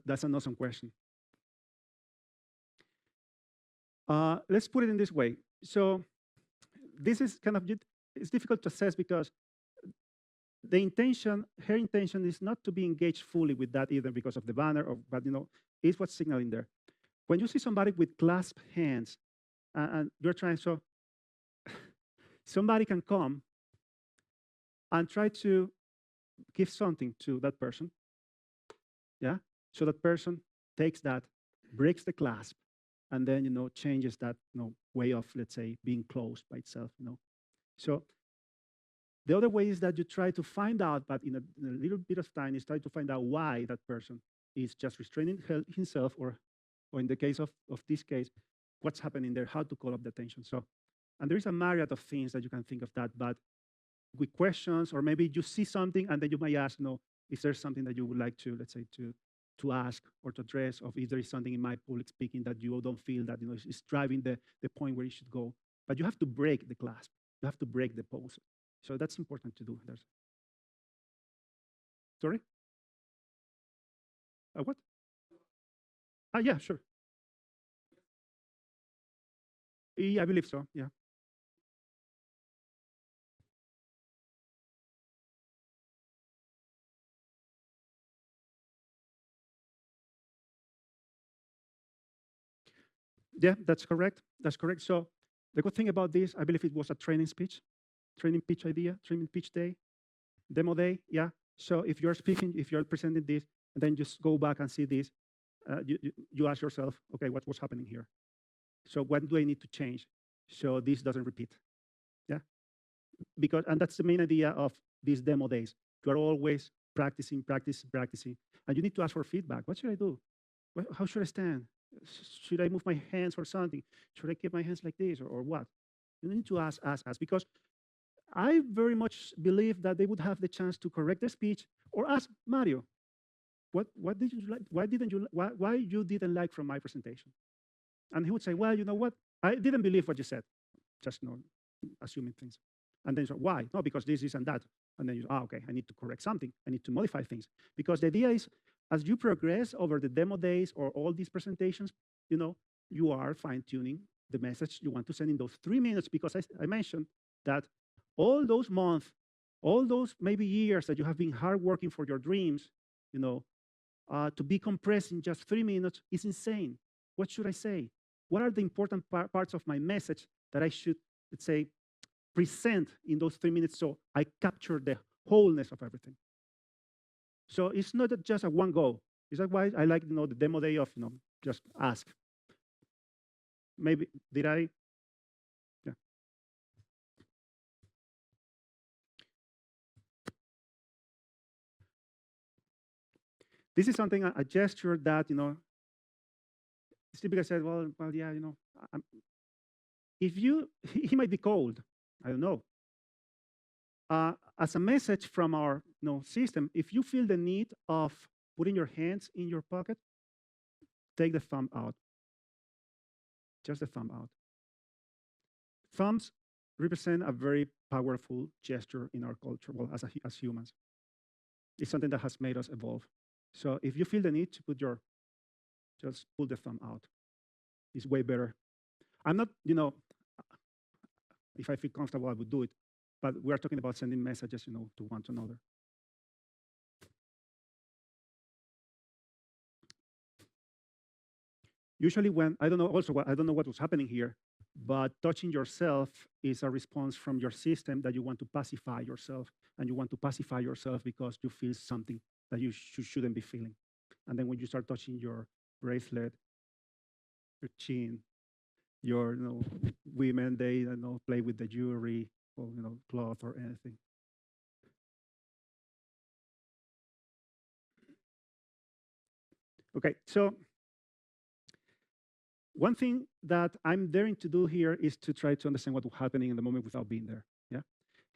That's an awesome question. Let's put it in this way. So this is kind of, it's difficult to assess, because her intention is not to be engaged fully with that either, because of the banner, but is what's signaling there. When you see somebody with clasped hands, and you're trying, so somebody can come and try to give something to that person, yeah? So that person takes that, breaks the clasp, and then, changes that, way of, let's say, being closed by itself, So the other way is that you try to find out, but in a little bit of time, is try to find out why that person is just restraining himself, or in the case of this case, what's happening there, how to call up the tension. So, and there is a myriad of things that you can think of that, but with questions, or maybe you see something and then you might ask, if there's something that you would like to, let's say, to ask or to address, or if there is something in my public speaking that you don't feel that, is driving the point where you should go. But you have to break the clasp. You have to break the pose. So that's important to do. Sorry? What? Yeah, sure. I believe so, yeah. Yeah, that's correct. That's correct. So the good thing about this, I believe it was a training pitch idea, training pitch day, demo day, yeah. So if you're speaking, if you're presenting this, and then just go back and see this, you ask yourself, okay, what was happening here? So what do I need to change so this doesn't repeat? Yeah, and that's the main idea of these demo days. You are always practicing, and you need to ask for feedback. What should I do? How should I stand? Should I move my hands or something? Should I keep my hands like this, or what? You need to ask, because I very much believe that they would have the chance to correct their speech, or ask Mario, what did you like? Why you didn't like from my presentation? And he would say, well, you know what? I didn't believe what you said. Just assuming things. And then, so why? No, because this and that. And then okay, I need to correct something. I need to modify things. Because the idea is, as you progress over the demo days or all these presentations, you are fine-tuning the message you want to send in those 3 minutes, because I mentioned that all those months All those maybe years that you have been hard working for your dreams, you know, to be compressed in just 3 minutes is insane. What should I say? What are the important parts of my message that I should, let's say, present in those 3 minutes so I capture the wholeness of everything? So it's not just a one go. Is that why I like, the demo day of, just ask. Maybe, did I? Yeah. This is something, a gesture that, Steve said, well, yeah, if you, he might be cold, I don't know. As a message from our system, if you feel the need of putting your hands in your pocket, take the thumb out. Just the thumb out. Thumbs represent a very powerful gesture in our culture, well, as humans. It's something that has made us evolve. So if you feel the need to just pull the thumb out. It's way better. I'm not, if I feel comfortable, I would do it. But we are talking about sending messages, to one another. Usually when, I don't know what was happening here, but touching yourself is a response from your system that you want to pacify yourself. And you want to pacify yourself because you feel something that you shouldn't be feeling. And then when you start touching your bracelet, your chin, your women, they play with the jewelry or cloth or anything. Okay, so one thing that I'm daring to do here is to try to understand what was happening in the moment without being there. Yeah.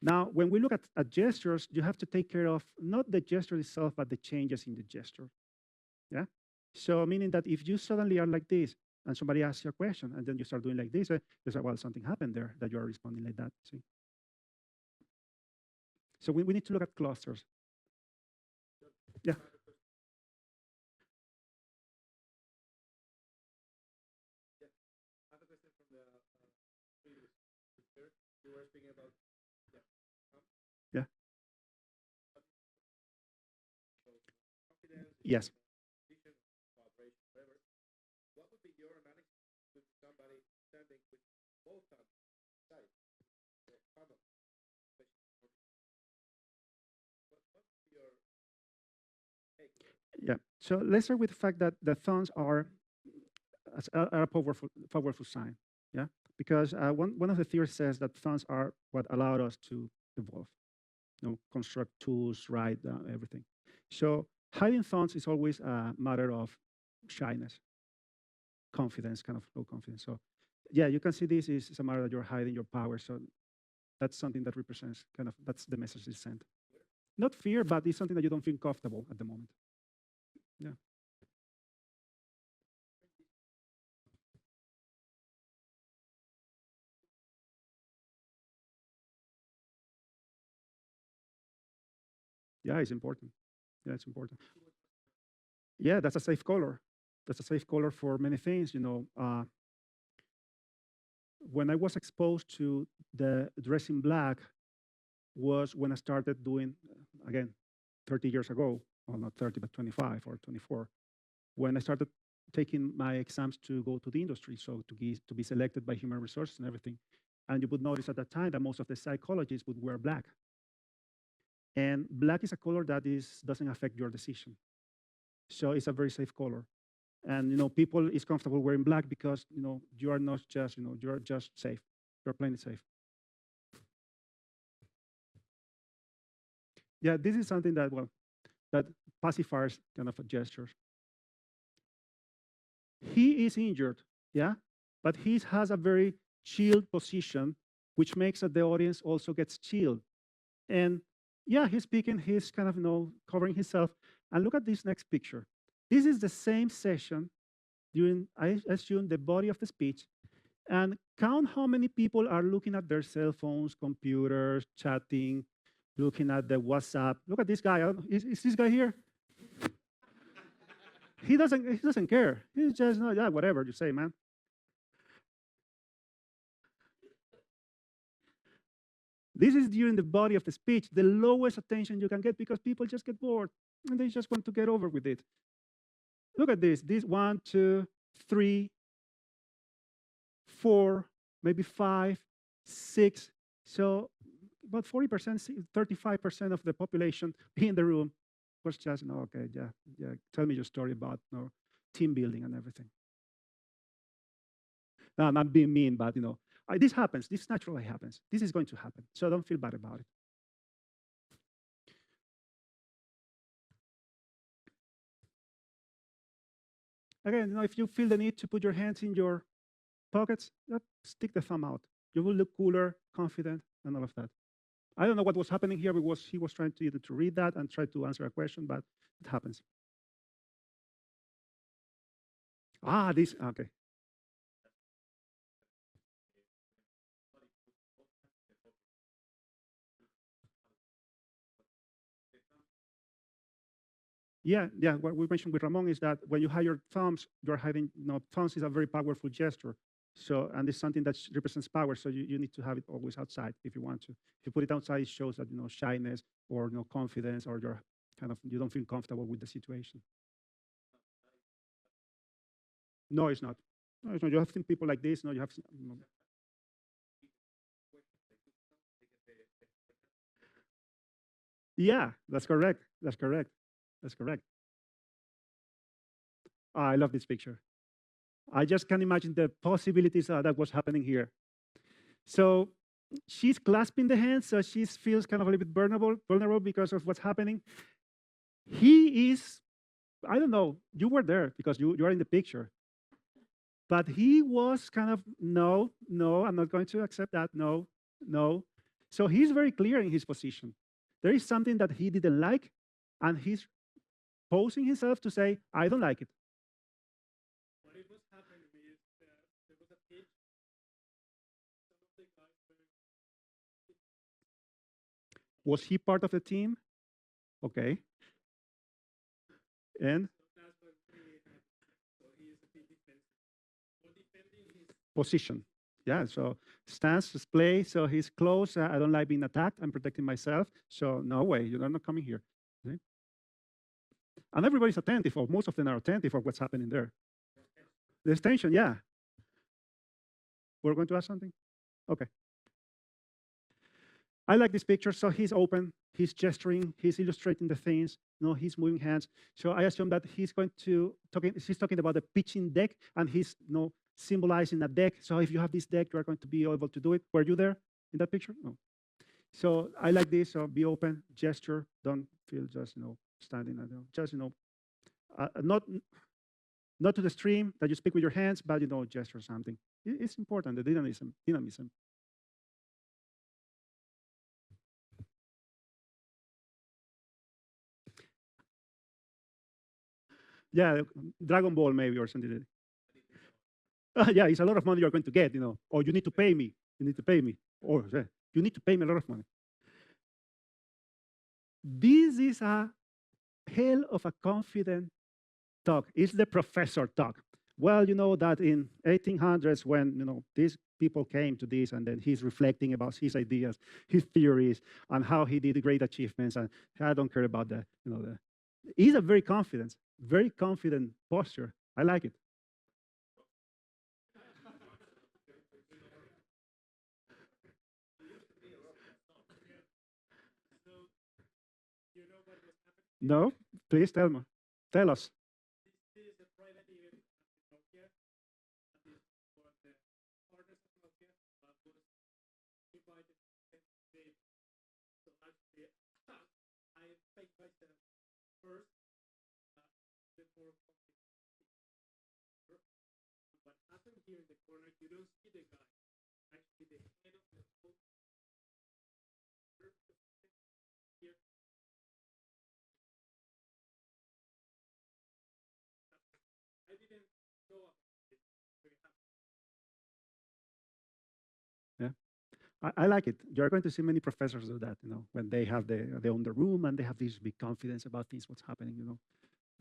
Now, when we look at gestures, you have to take care of not the gesture itself, but the changes in the gesture. Yeah. So meaning that if you suddenly are like this, and somebody asks you a question, and then you start doing like this, you say, well, something happened there that you are responding like that. See? So we need to look at clusters. Yeah. You were speaking about yeah. Yes. What would be your analysis to somebody standing with both hands side or common? What's your take? Yeah. So let's start with the fact that the thumbs are a powerful sign. Yeah. Because one of the theories says that thumbs are what allowed us to evolve, construct tools, write everything. So hiding thumbs is always a matter of shyness, confidence, kind of low confidence. So yeah, you can see this is a matter that you're hiding your power. So that's something that represents that's the message is sent. Not fear, but it's something that you don't feel comfortable at the moment. Yeah. Yeah, it's important. Yeah, it's important. Yeah, that's a safe color. That's a safe color for many things. When I was exposed to the dressing black was when I started doing, again, 30 years ago, well, not 30, but 25 or 24, when I started taking my exams to go to the industry, so to be selected by human resources and everything. And you would notice at that time that most of the psychologists would wear black. And black is a color that doesn't affect your decision. So it's a very safe color. And people is comfortable wearing black because you are not just you're just safe. You're plain safe. Yeah, this is something that pacifiers kind of gestures. He is injured, yeah, but he has a very chilled position, which makes that the audience also gets chilled. And yeah, he's speaking, he's kind of covering himself. And look at this next picture. This is the same session during, I assume, the body of the speech. And count how many people are looking at their cell phones, computers, chatting, looking at the WhatsApp. Look at this guy. Is this guy here? He doesn't care. He's just yeah, whatever you say, man. This is during the body of the speech, the lowest attention you can get because people just get bored and they just want to get over with it. Look at this. This 1, 2, 3, 4, maybe 5, 6. So about 40%, 35% of the population in the room was just, no, okay, yeah, tell me your story about team building and everything. No, I'm not being mean, but this happens. This naturally happens. This is going to happen. So don't feel bad about it. Again, if you feel the need to put your hands in your pockets, stick the thumb out. You will look cooler, confident, and all of that. I don't know what was happening here because he was trying to either to read that and try to answer a question, but it happens. This, okay. Yeah. What we mentioned with Ramon is that when you have your thumbs, you're having, thumbs is a very powerful gesture. So, and it's something that represents power. So you need to have it always outside if you want to. If you put it outside, it shows that, shyness or confidence, or you don't feel comfortable with the situation. No, it's not. No, it's not. You have seen people like this. No, you have seen, Yeah, that's correct. That's correct. That's correct. I love this picture. I just can't imagine the possibilities that was happening here. So she's clasping the hands, so she feels kind of a little bit vulnerable because of what's happening. He is, I don't know, you were there because you are in the picture. But he was kind of, no, I'm not going to accept that, no. So he's very clear in his position. There is something that he didn't like, and he's posing himself to say, I don't like it. What it was happening is there was a pitch. Some of the guys were... Was he part of the team? Okay. And? Position. Yeah, so stance, display, so he's close. I don't like being attacked. I'm protecting myself. So no way, you're not coming here. Okay? And everybody's attentive, or most of them are attentive of what's happening there. There's tension, yeah. We're going to ask something? Okay. I like this picture. So he's open, he's gesturing, he's illustrating the things. He's moving hands. So I assume that he's talking about the pitching deck, and he's symbolizing a deck. So if you have this deck, you are going to be able to do it. Were you there in that picture? No. So I like this. So be open, gesture. Don't feel just standing. Just not to the stream that you speak with your hands, but gesture something. It's important. The dynamism. Yeah, Dragon Ball maybe or something. Yeah, it's a lot of money you're going to get, or you need to pay me. You need to pay me. Or you need to pay me a lot of money. This is a hell of a confident talk. It's the professor talk. Well, you know that in 1800s when these people came to this, and then he's reflecting about his ideas, his theories, and how he did great achievements, and I don't care about he's a very confident posture. I like it. No, please tell me. Tell us. This is a private event in Nokia. That is for the partners of Nokia, but was invited today. So actually, I take myself first, before what happened here in the corner, you don't see the guy. Actually, the head of the whole here. I didn't know about it. Yeah, I like it. You're going to see many professors do that. When they have they own the room and they have this big confidence about things, what's happening.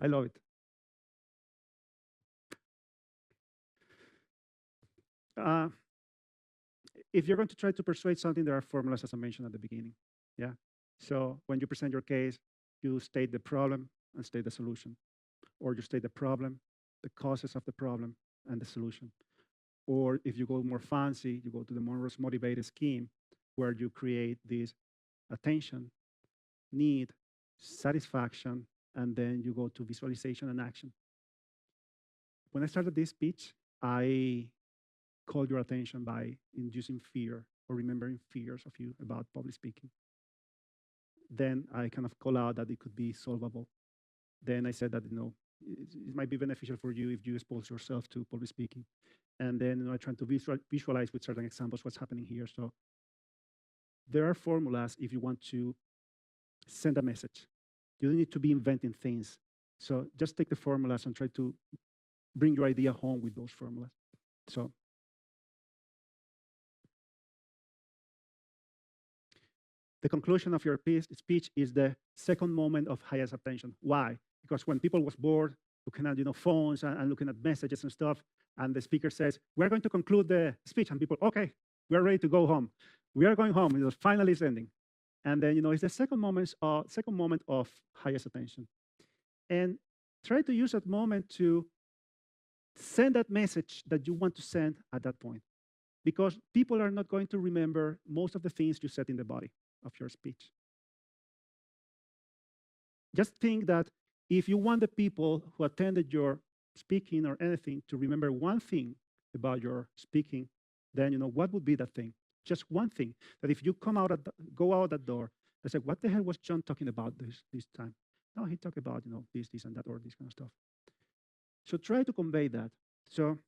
I love it. if you're going to try to persuade something, there are formulas, as I mentioned at the beginning. Yeah. So when you present your case, you state the problem and state the solution, or you state the problem, the causes of the problem, and the solution. Or if you go more fancy, you go to the more motivated scheme, where you create this attention, need, satisfaction, and then you go to visualization and action. When I started this speech, I called your attention by inducing fear or remembering fears of you about public speaking. Then I kind of call out that it could be solvable. Then I said that, it might be beneficial for you if you expose yourself to public speaking. And then I try to visualize with certain examples what's happening here. So there are formulas if you want to send a message. You don't need to be inventing things. So just take the formulas and try to bring your idea home with those formulas. So the conclusion of your speech is the second moment of highest attention. Why? Because when people was bored, looking at phones and looking at messages and stuff, and the speaker says, "We're going to conclude the speech," and people, "Okay, we're ready to go home. We are going home. Finally it's ending." And then it's the second moment of highest attention. And try to use that moment to send that message that you want to send at that point, because people are not going to remember most of the things you said in the body of your speech. Just think that if you want the people who attended your speaking or anything to remember one thing about your speaking, then what would be that thing? Just one thing. That if you go out that door and say, "What the hell was John talking about this time?" No, he talked about this and that, or this kind of stuff. So try to convey that. So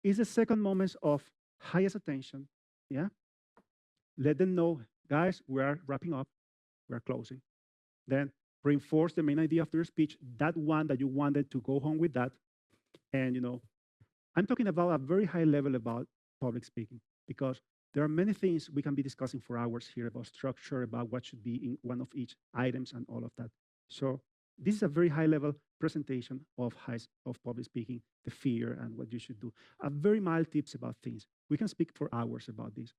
it's the second moment of highest attention. Yeah. Let them know, guys, we are wrapping up. We are closing. Then reinforce the main idea of your speech, that one that you wanted to go home with that. And I'm talking about a very high level about public speaking, because there are many things we can be discussing for hours here about structure, about what should be in one of each items and all of that. So this is a very high level presentation of public speaking, the fear and what you should do. A very mild tips about things. We can speak for hours about this,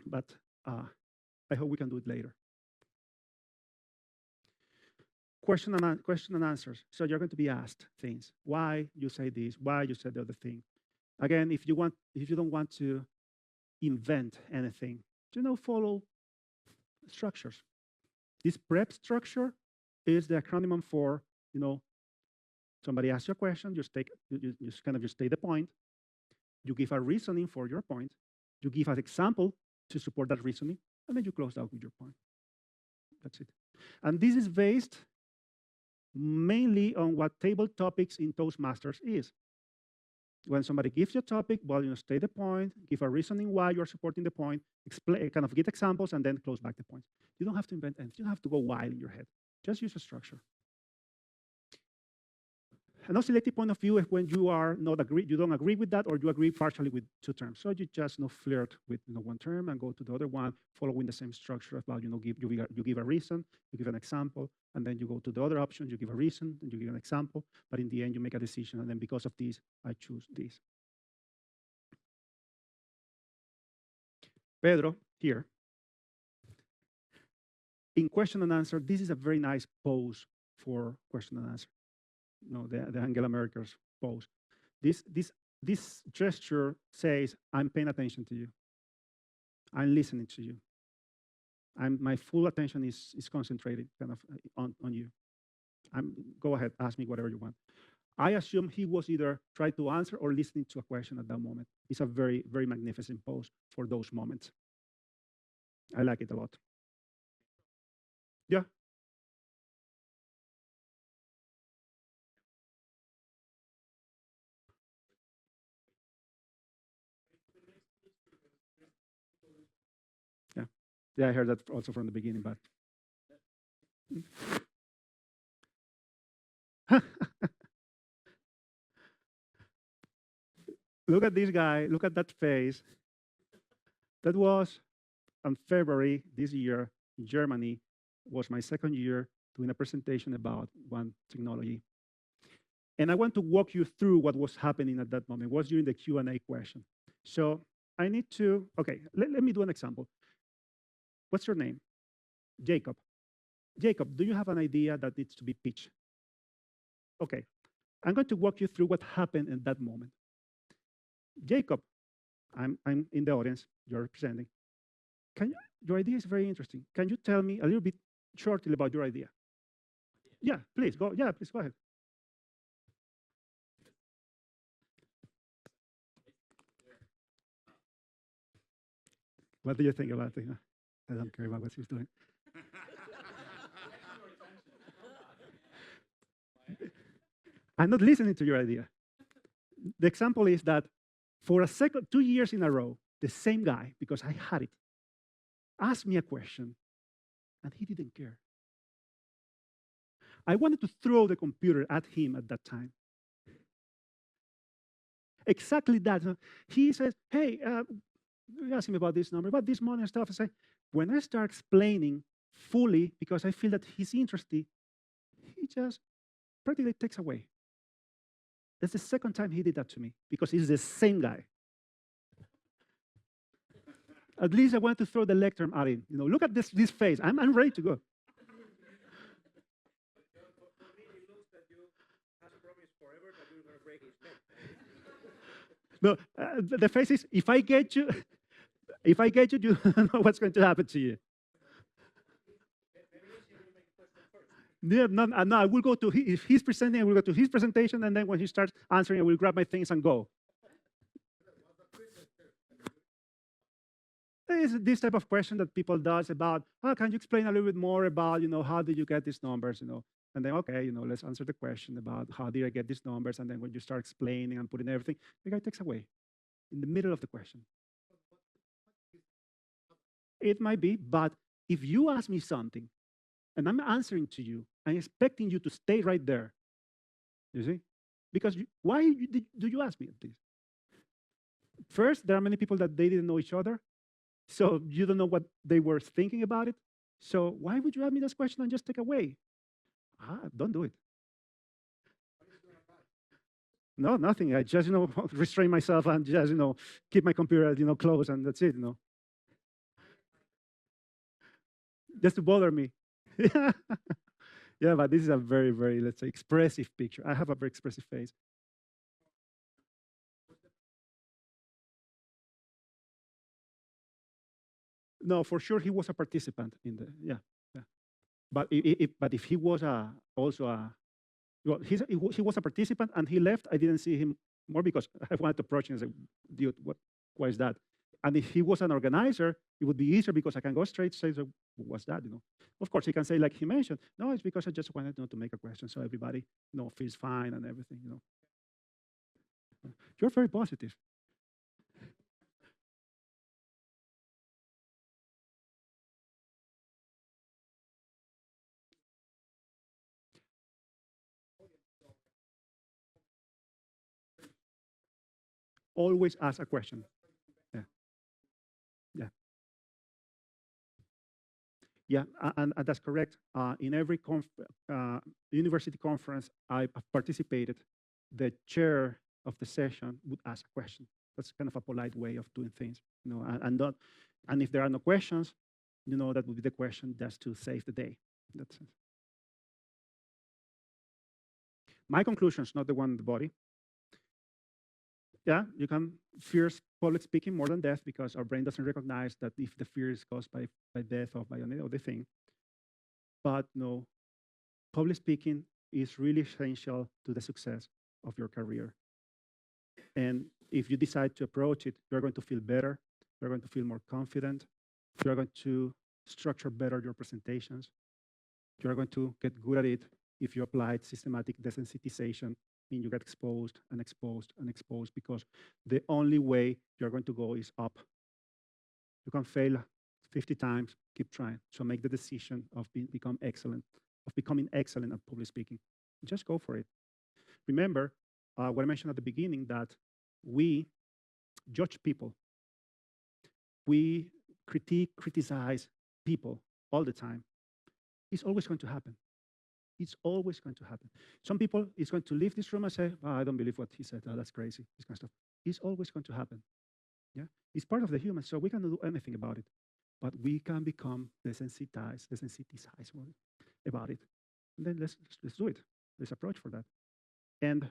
but I hope we can do it later. Question and answers. So you're going to be asked things. Why you say this? Why you said the other thing? Again, if you don't want to invent anything, follow structures. This PREP structure is the acronym for, somebody asks you a question, you state the point, you give a reasoning for your point, you give an example to support that reasoning, and then you close out with your point. That's it. And this is based mainly on what table topics in Toastmasters is. When somebody gives you a topic, well, state the point, give a reasoning why you're supporting the point, explain, kind of get examples, and then close back the points. You don't have to invent anything. You don't have to go wild in your head. Just use a structure. An selective point of view is when you don't agree with that, or you agree partially with two terms. So you just flirt with one term and go to the other one, following the same structure about you give a reason, you give an example, and then you go to the other option, you give a reason, and you give an example, but in the end you make a decision, and then because of this, I choose this. Pedro, here. In question and answer, this is a very nice pose for question and answer. The Angela Merkel's pose. This gesture says, I'm paying attention to you. I'm listening to you. My full attention is concentrated kind of on you. Go ahead, ask me whatever you want. I assume he was either trying to answer or listening to a question at that moment. It's a very, very magnificent pose for those moments. I like it a lot. Yeah. Yeah, I heard that also from the beginning, but look at this guy, look at that face. That was on February this year in Germany. Was my second year doing a presentation about one technology. And I want to walk you through what was happening at that moment. It was during the Q&A question. So I need to, okay, let me do an example. What's your name? Jacob. Jacob, do you have an idea that needs to be pitched? Okay, I'm going to walk you through what happened in that moment. Jacob, I'm in the audience, you're representing. Your idea is very interesting. Can you tell me a little bit shortly about your idea? Yeah, please go. Yeah, please go ahead. What do you think about it? I don't care about what he's doing. I'm not listening to your idea. The example is that for a second, 2 years in a row, the same guy, because I had it, asked me a question, and he didn't care. I wanted to throw the computer at him at that time. Exactly that. He says, hey, you ask him about this number, about this money and stuff. I say, when I start explaining fully, because I feel that he's interested, he just practically takes away. That's the second time he did that to me, because he's the same guy. At least I want to throw the lectern at him. Look at this face. I'm ready to go. No, the face is, if I get you, you don't know what's going to happen to you. No, I will go to if he's presenting, I will go to his presentation, and then when he starts answering, I will grab my things and go. It's this type of question that people does about, can you explain a little bit more about, how did you get these numbers, And then, okay, let's answer the question about how did I get these numbers, and then when you start explaining and putting everything, the guy takes away in the middle of the question. It might be, but if you ask me something, and I'm answering to you, I'm expecting you to stay right there. You see? Because why do you ask me this? First, there are many people that they didn't know each other, so you don't know what they were thinking about it. So why would you ask me this question and just take away? Don't do it. No, nothing. I just, restrain myself and just, keep my computer, closed, and that's it, Just to bother me. Yeah, but this is a very, very, let's say, expressive picture. I have a very expressive face. No, for sure he was a participant in the, yeah. But if he was also a, well, he was a participant and he left, I didn't see him more because I wanted to approach him and say, dude, why is that? And if he was an organizer, it would be easier because I can go straight say, so what's that? Of course, he can say like he mentioned, no, it's because I just wanted to make a question so everybody feels fine and everything. You're very positive. Always ask a question. Yeah. Yeah. Yeah, and that's correct. In every university conference I participated, the chair of the session would ask a question. That's kind of a polite way of doing things, and if there are no questions, that would be the question just to save the day. That's it. My conclusions, not the one in the body. Yeah, you can fear public speaking more than death because our brain doesn't recognize that if the fear is caused by death or by any other thing. But no, public speaking is really essential to the success of your career. And if you decide to approach it, you're going to feel better, you're going to feel more confident, you're going to structure better your presentations, you're going to get good at it if you apply systematic desensitization. You get exposed and exposed and exposed because the only way you're going to go is up. You can fail 50 times, keep trying. So make the decision of becoming excellent at public speaking. Just go for it. Remember what I mentioned at the beginning, that we judge people. We criticize people all the time. It's always going to happen. It's always going to happen. Some people is going to leave this room and say, I don't believe what he said. That's crazy. This kind of stuff. It's always going to happen. Yeah, it's part of the human, so we cannot do anything about it. But we can become desensitized about it. And then let's do it. Let's approach for that. And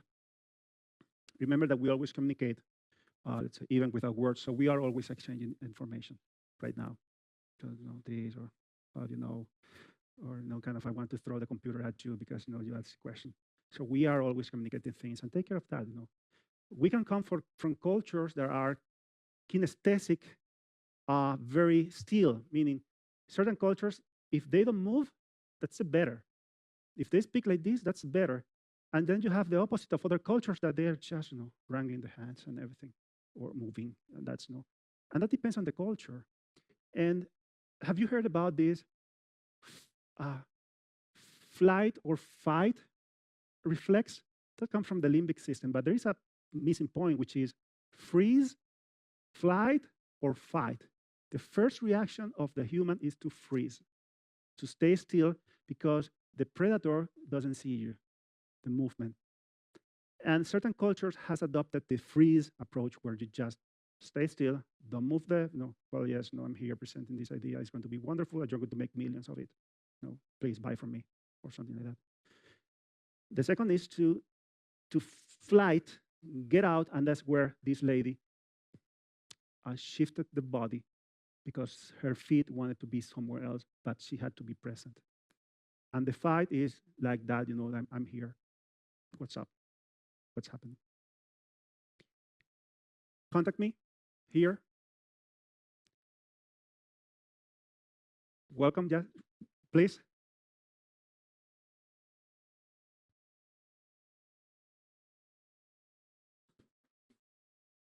remember that we always communicate, let's say, even without words. So we are always exchanging information right now. So, this or how do you know, or kind of I want to throw the computer at you because you asked a question. So we are always communicating things and take care of that. We can come from cultures that are kinesthetic, very still, meaning certain cultures, if they don't move, that's better. If they speak like this, that's better. And then you have the opposite of other cultures that they are just, wrangling the hands and everything or moving. And that's and that depends on the culture. And have you heard about this uh, flight or fight reflex? That comes from the limbic system, but there is a missing point, which is freeze, flight, or fight. The first reaction of the human is to freeze, to stay still because the predator doesn't see you, the movement. And certain cultures has adopted the freeze approach where you just stay still, don't move well, yes, I'm here presenting this idea. It's going to be wonderful and you're going to make millions of it. Please buy from me or something like that. The second is to flight, get out, and that's where this lady shifted the body because her feet wanted to be somewhere else, but she had to be present. And the fight is like that, I'm here. What's up? What's happening? Contact me here. Welcome, yeah, please.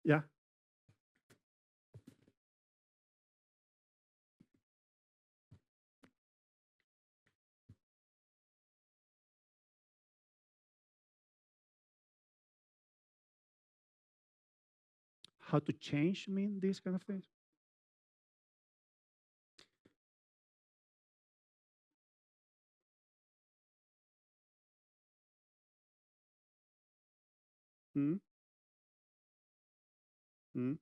Yeah. How to change, mean these kind of things? Mm, mm.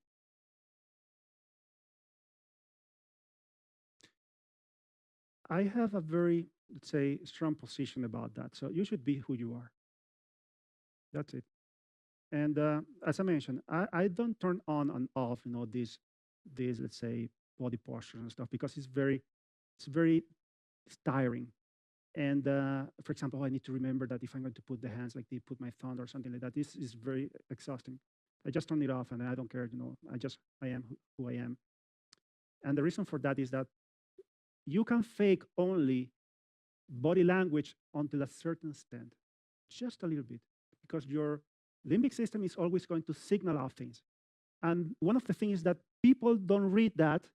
I have a very, let's say, strong position about that. So you should be who you are. That's it. And as I mentioned, I don't turn on and off, these, let's say, body postures and stuff because it's very tiring. And for example, I need to remember that if I'm going to put the hands like they put my thumb or something like that, this is very exhausting. I just turn it off and I don't care, I am who I am. And the reason for that is that you can fake only body language until a certain extent, just a little bit, because your limbic system is always going to signal out things. And one of the things that people don't read that,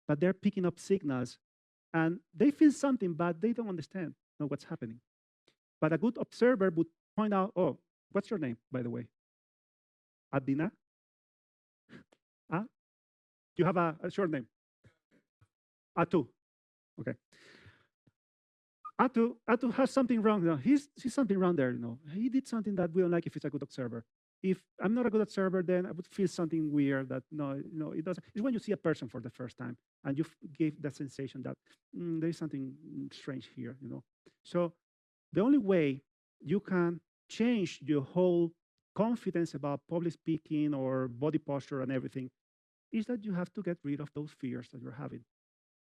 but they're picking up signals and they feel something, but they don't understand what's happening. But a good observer would point out, oh, what's your name, by the way? Adina? Huh? You have a short name? Atu. Okay. Atu has something wrong. He's something wrong there. He did something that we don't like if he's a good observer. If I'm not a good observer, then I would feel something weird that it doesn't. It's when you see a person for the first time and you give that sensation that there is something strange here. So the only way you can change your whole confidence about public speaking or body posture and everything is that you have to get rid of those fears that you're having.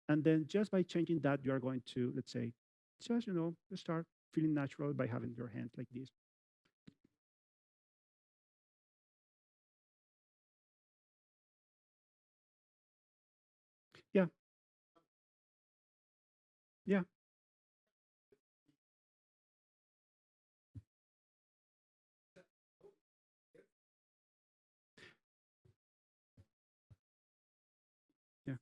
And then just by changing that, you are going to, let's say, just, start feeling natural by having your hands like this. Yeah, yeah, yeah,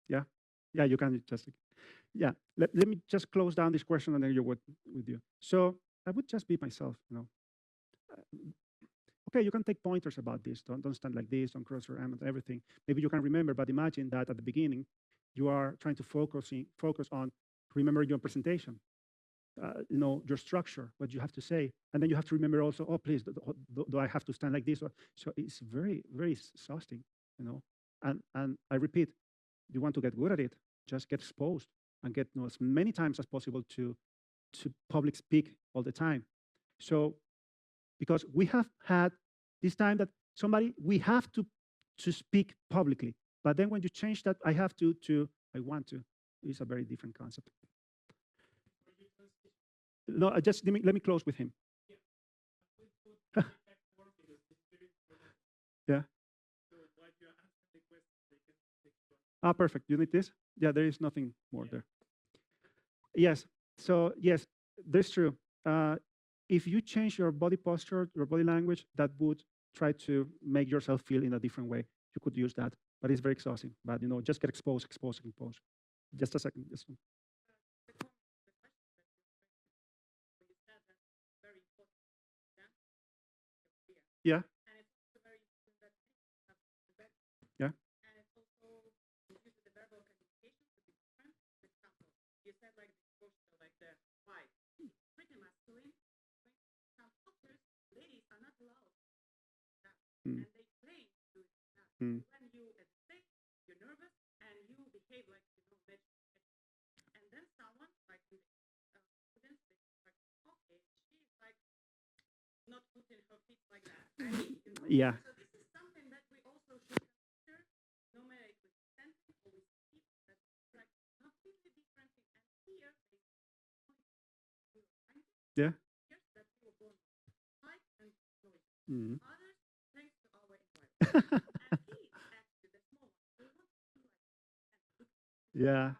yeah, yeah, you can just, yeah. Let me just close down this question and then you would with you. So I would just be myself. Okay, you can take pointers about this. Don't stand like this, don't cross your arm and everything. Maybe you can remember, but imagine that at the beginning, you are trying to focus on remembering your presentation. your structure, what you have to say, and then you have to remember also, oh, please, do I have to stand like this? So it's very, very exhausting, And I repeat, you want to get good at it, just get exposed and get as many times as possible to public speak all the time. So because we have had this time that we have to speak publicly, but then when you change that, I have to I want to, it's a very different concept. No, just let me close with him. Yeah. Ah, perfect. You need this? Yeah, there is nothing more there. Yes. So yes, that's true. If you change your body posture, your body language, that would try to make yourself feel in a different way. You could use that, but it's very exhausting. But just get exposed. Just a second. Just yeah. Yeah. Mm. Mm. Yeah. Yeah. Mm. Yeah.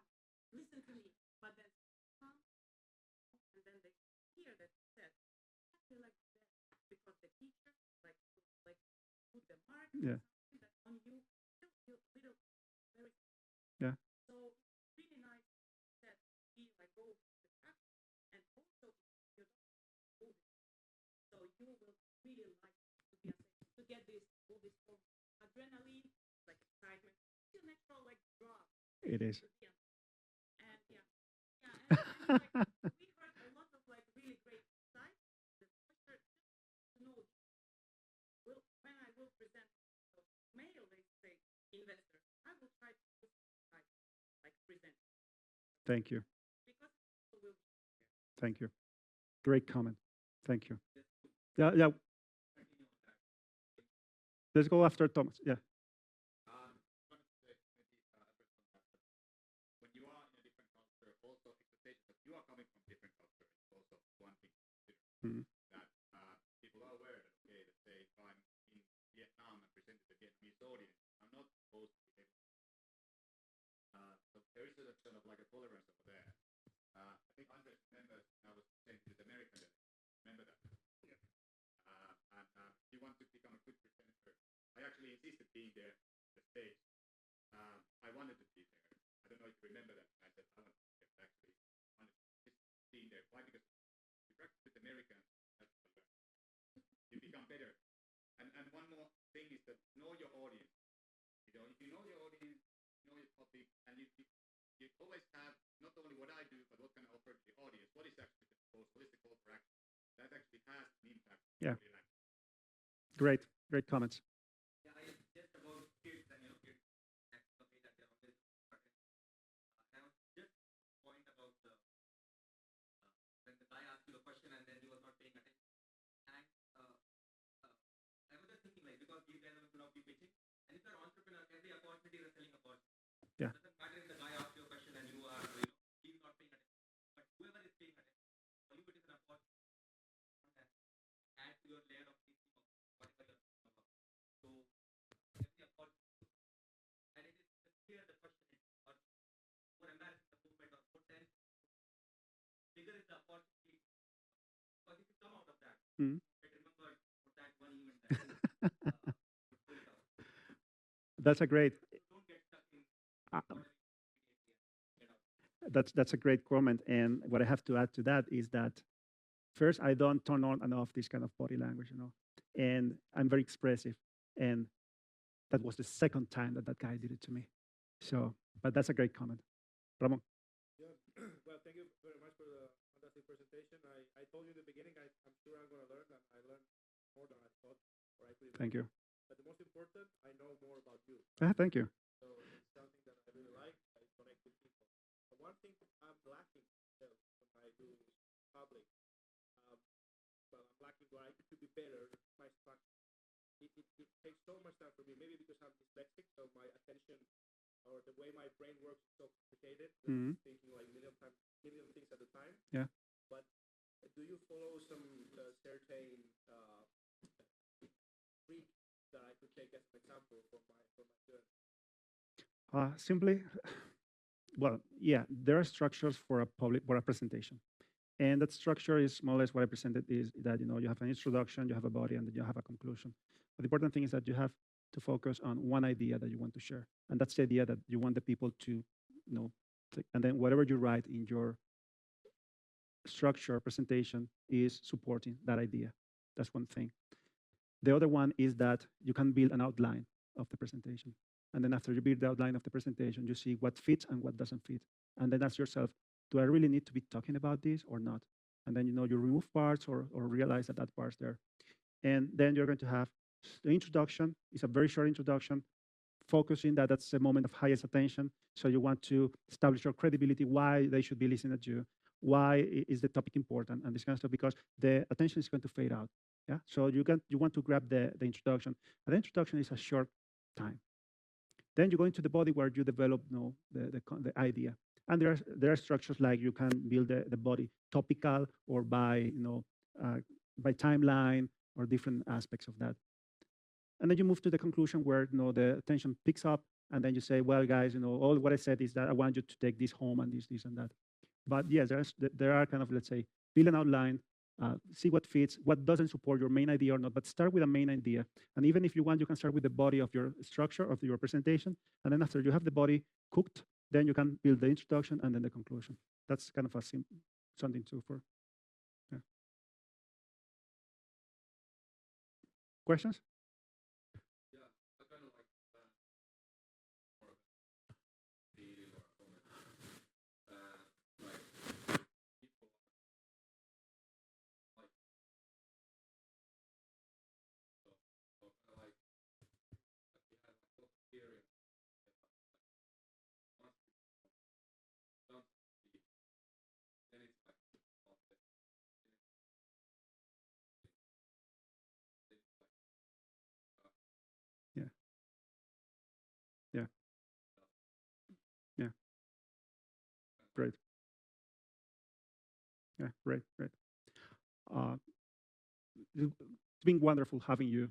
Yeah. Yeah. It is. Thank you. Thank you. Great comment. Thank you. Yeah, yeah. Let's go after Thomas. Yeah. When you are in a different culture, also expectations that you are coming from different culture is also one thing to consider. Mm. That people are aware that, okay, let's say if I'm in Vietnam and presented to the Vietnamese audience, I'm not supposed to be able to. So there is a sort of like a tolerance over there. I think Andres remembers when I was presenting to the American delegation. Remember that? Yeah. And if you want to become a good presenter, I actually insisted being there on the stage. I wanted to be there. I don't know if you remember that. I said I wanted to be there. Actually, I wanted to be there. Why? Because you practice with Americans, that's what you become better. And one more thing is that know your audience. If you know your audience, know your topic, and you always have not only what I do, but what can I offer to the audience. What is actually the proposal? What is the call for action? That actually has an impact. Yeah. Great comments. Yeah, I just about kids and kids something that they're always important. Now just point about the when the guy asked you a question and then you were not paying attention. And I was just thinking because you guys will not be pitching, and if you're an entrepreneur, every opportunity is a selling opportunity. Yeah. It doesn't matter if the guy asks you a question and you are he's not paying attention, but whoever is paying attention, for you it is an opportunity. Add to your layer of thinking of whatever you're thinking about. So every opportunity, and it is clear the question is, or more embarrassing the movement or more tense, bigger is the opportunity. Because if you come out of that, I remember that one event that that's a great. don't get stuck in That's a great comment. And what I have to add to that is that first, I don't turn on and off this kind of body language, and I'm very expressive. And that was the second time that guy did it to me. So, but that's a great comment. Ramon. Yeah, well, thank you very much for the fantastic fantastic presentation. I told you in the beginning, I'm sure I'm going to learn, and I learned more than I thought, or I could Thank you. imagine. But the most important, I know more about you. Thank you. So it's something that I really like. I connect with people. But one thing I'm lacking still when I do public, um, well, I'm lacking what I could be better, my structure. It takes so much time for me, maybe because I'm dyslexic, so my attention or the way my brain works is so complicated, Mhm. thinking like million things at a time. Yeah. But do you follow some certain trick that I could take as an example for my journey? Simply, well, yeah, there are structures for a presentation. And that structure is more or less what I presented is that you have an introduction, you have a body, and then you have a conclusion. But the important thing is that you have to focus on one idea that you want to share. And that's the idea that you want the people to know. And then whatever you write in your structure presentation is supporting that idea. That's one thing. The other one is that you can build an outline of the presentation. And then after you build the outline of the presentation, you see what fits and what doesn't fit. And then ask yourself, do I really need to be talking about this or not? And then you remove parts or realize that that part's there. And then you're going to have the introduction. It's a very short introduction, focusing that's the moment of highest attention. So you want to establish your credibility, why they should be listening to you, why is the topic important, and this kind of stuff, because the attention is going to fade out. Yeah. So you want to grab the introduction. And the introduction is a short time. Then you go into the body where you develop the idea. And there are structures like you can build the body topical or by timeline or different aspects of that. And then you move to the conclusion where the attention picks up, and then you say, well, guys, all what I said is that I want you to take this home and this and that. But yes, there are kind of, let's say, build an outline, see what fits, what doesn't support your main idea or not, but start with a main idea. And even if you want, you can start with the body of your structure, of your presentation. And then after you have the body cooked, then you can build the introduction and then the conclusion. That's kind of a something to for. Yeah. Questions? Yeah, I kind of like more of a feeling or a comment. Like people like so kind of like we had like a lot of theory once it's done then it's like concept then it's like Yeah. Yeah. Yeah. Great. Yeah. Great. Great. Uh, it's been wonderful having you.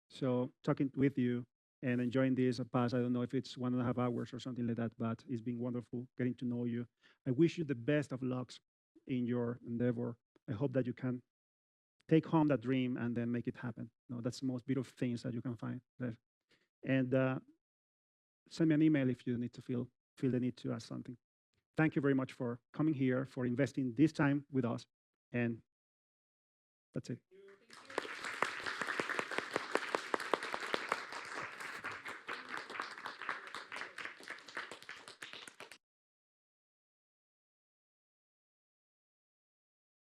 So talking with you and enjoying this past, I don't know if it's 1.5 hours or something like that, but it's been wonderful getting to know you. I wish you the best of lucks in your endeavor. I hope that you can take home that dream and then make it happen. That's the most beautiful things that you can find there. And send me an email if you need to feel the need to ask something. Thank you very much for coming here, for investing this time with us. And that's it.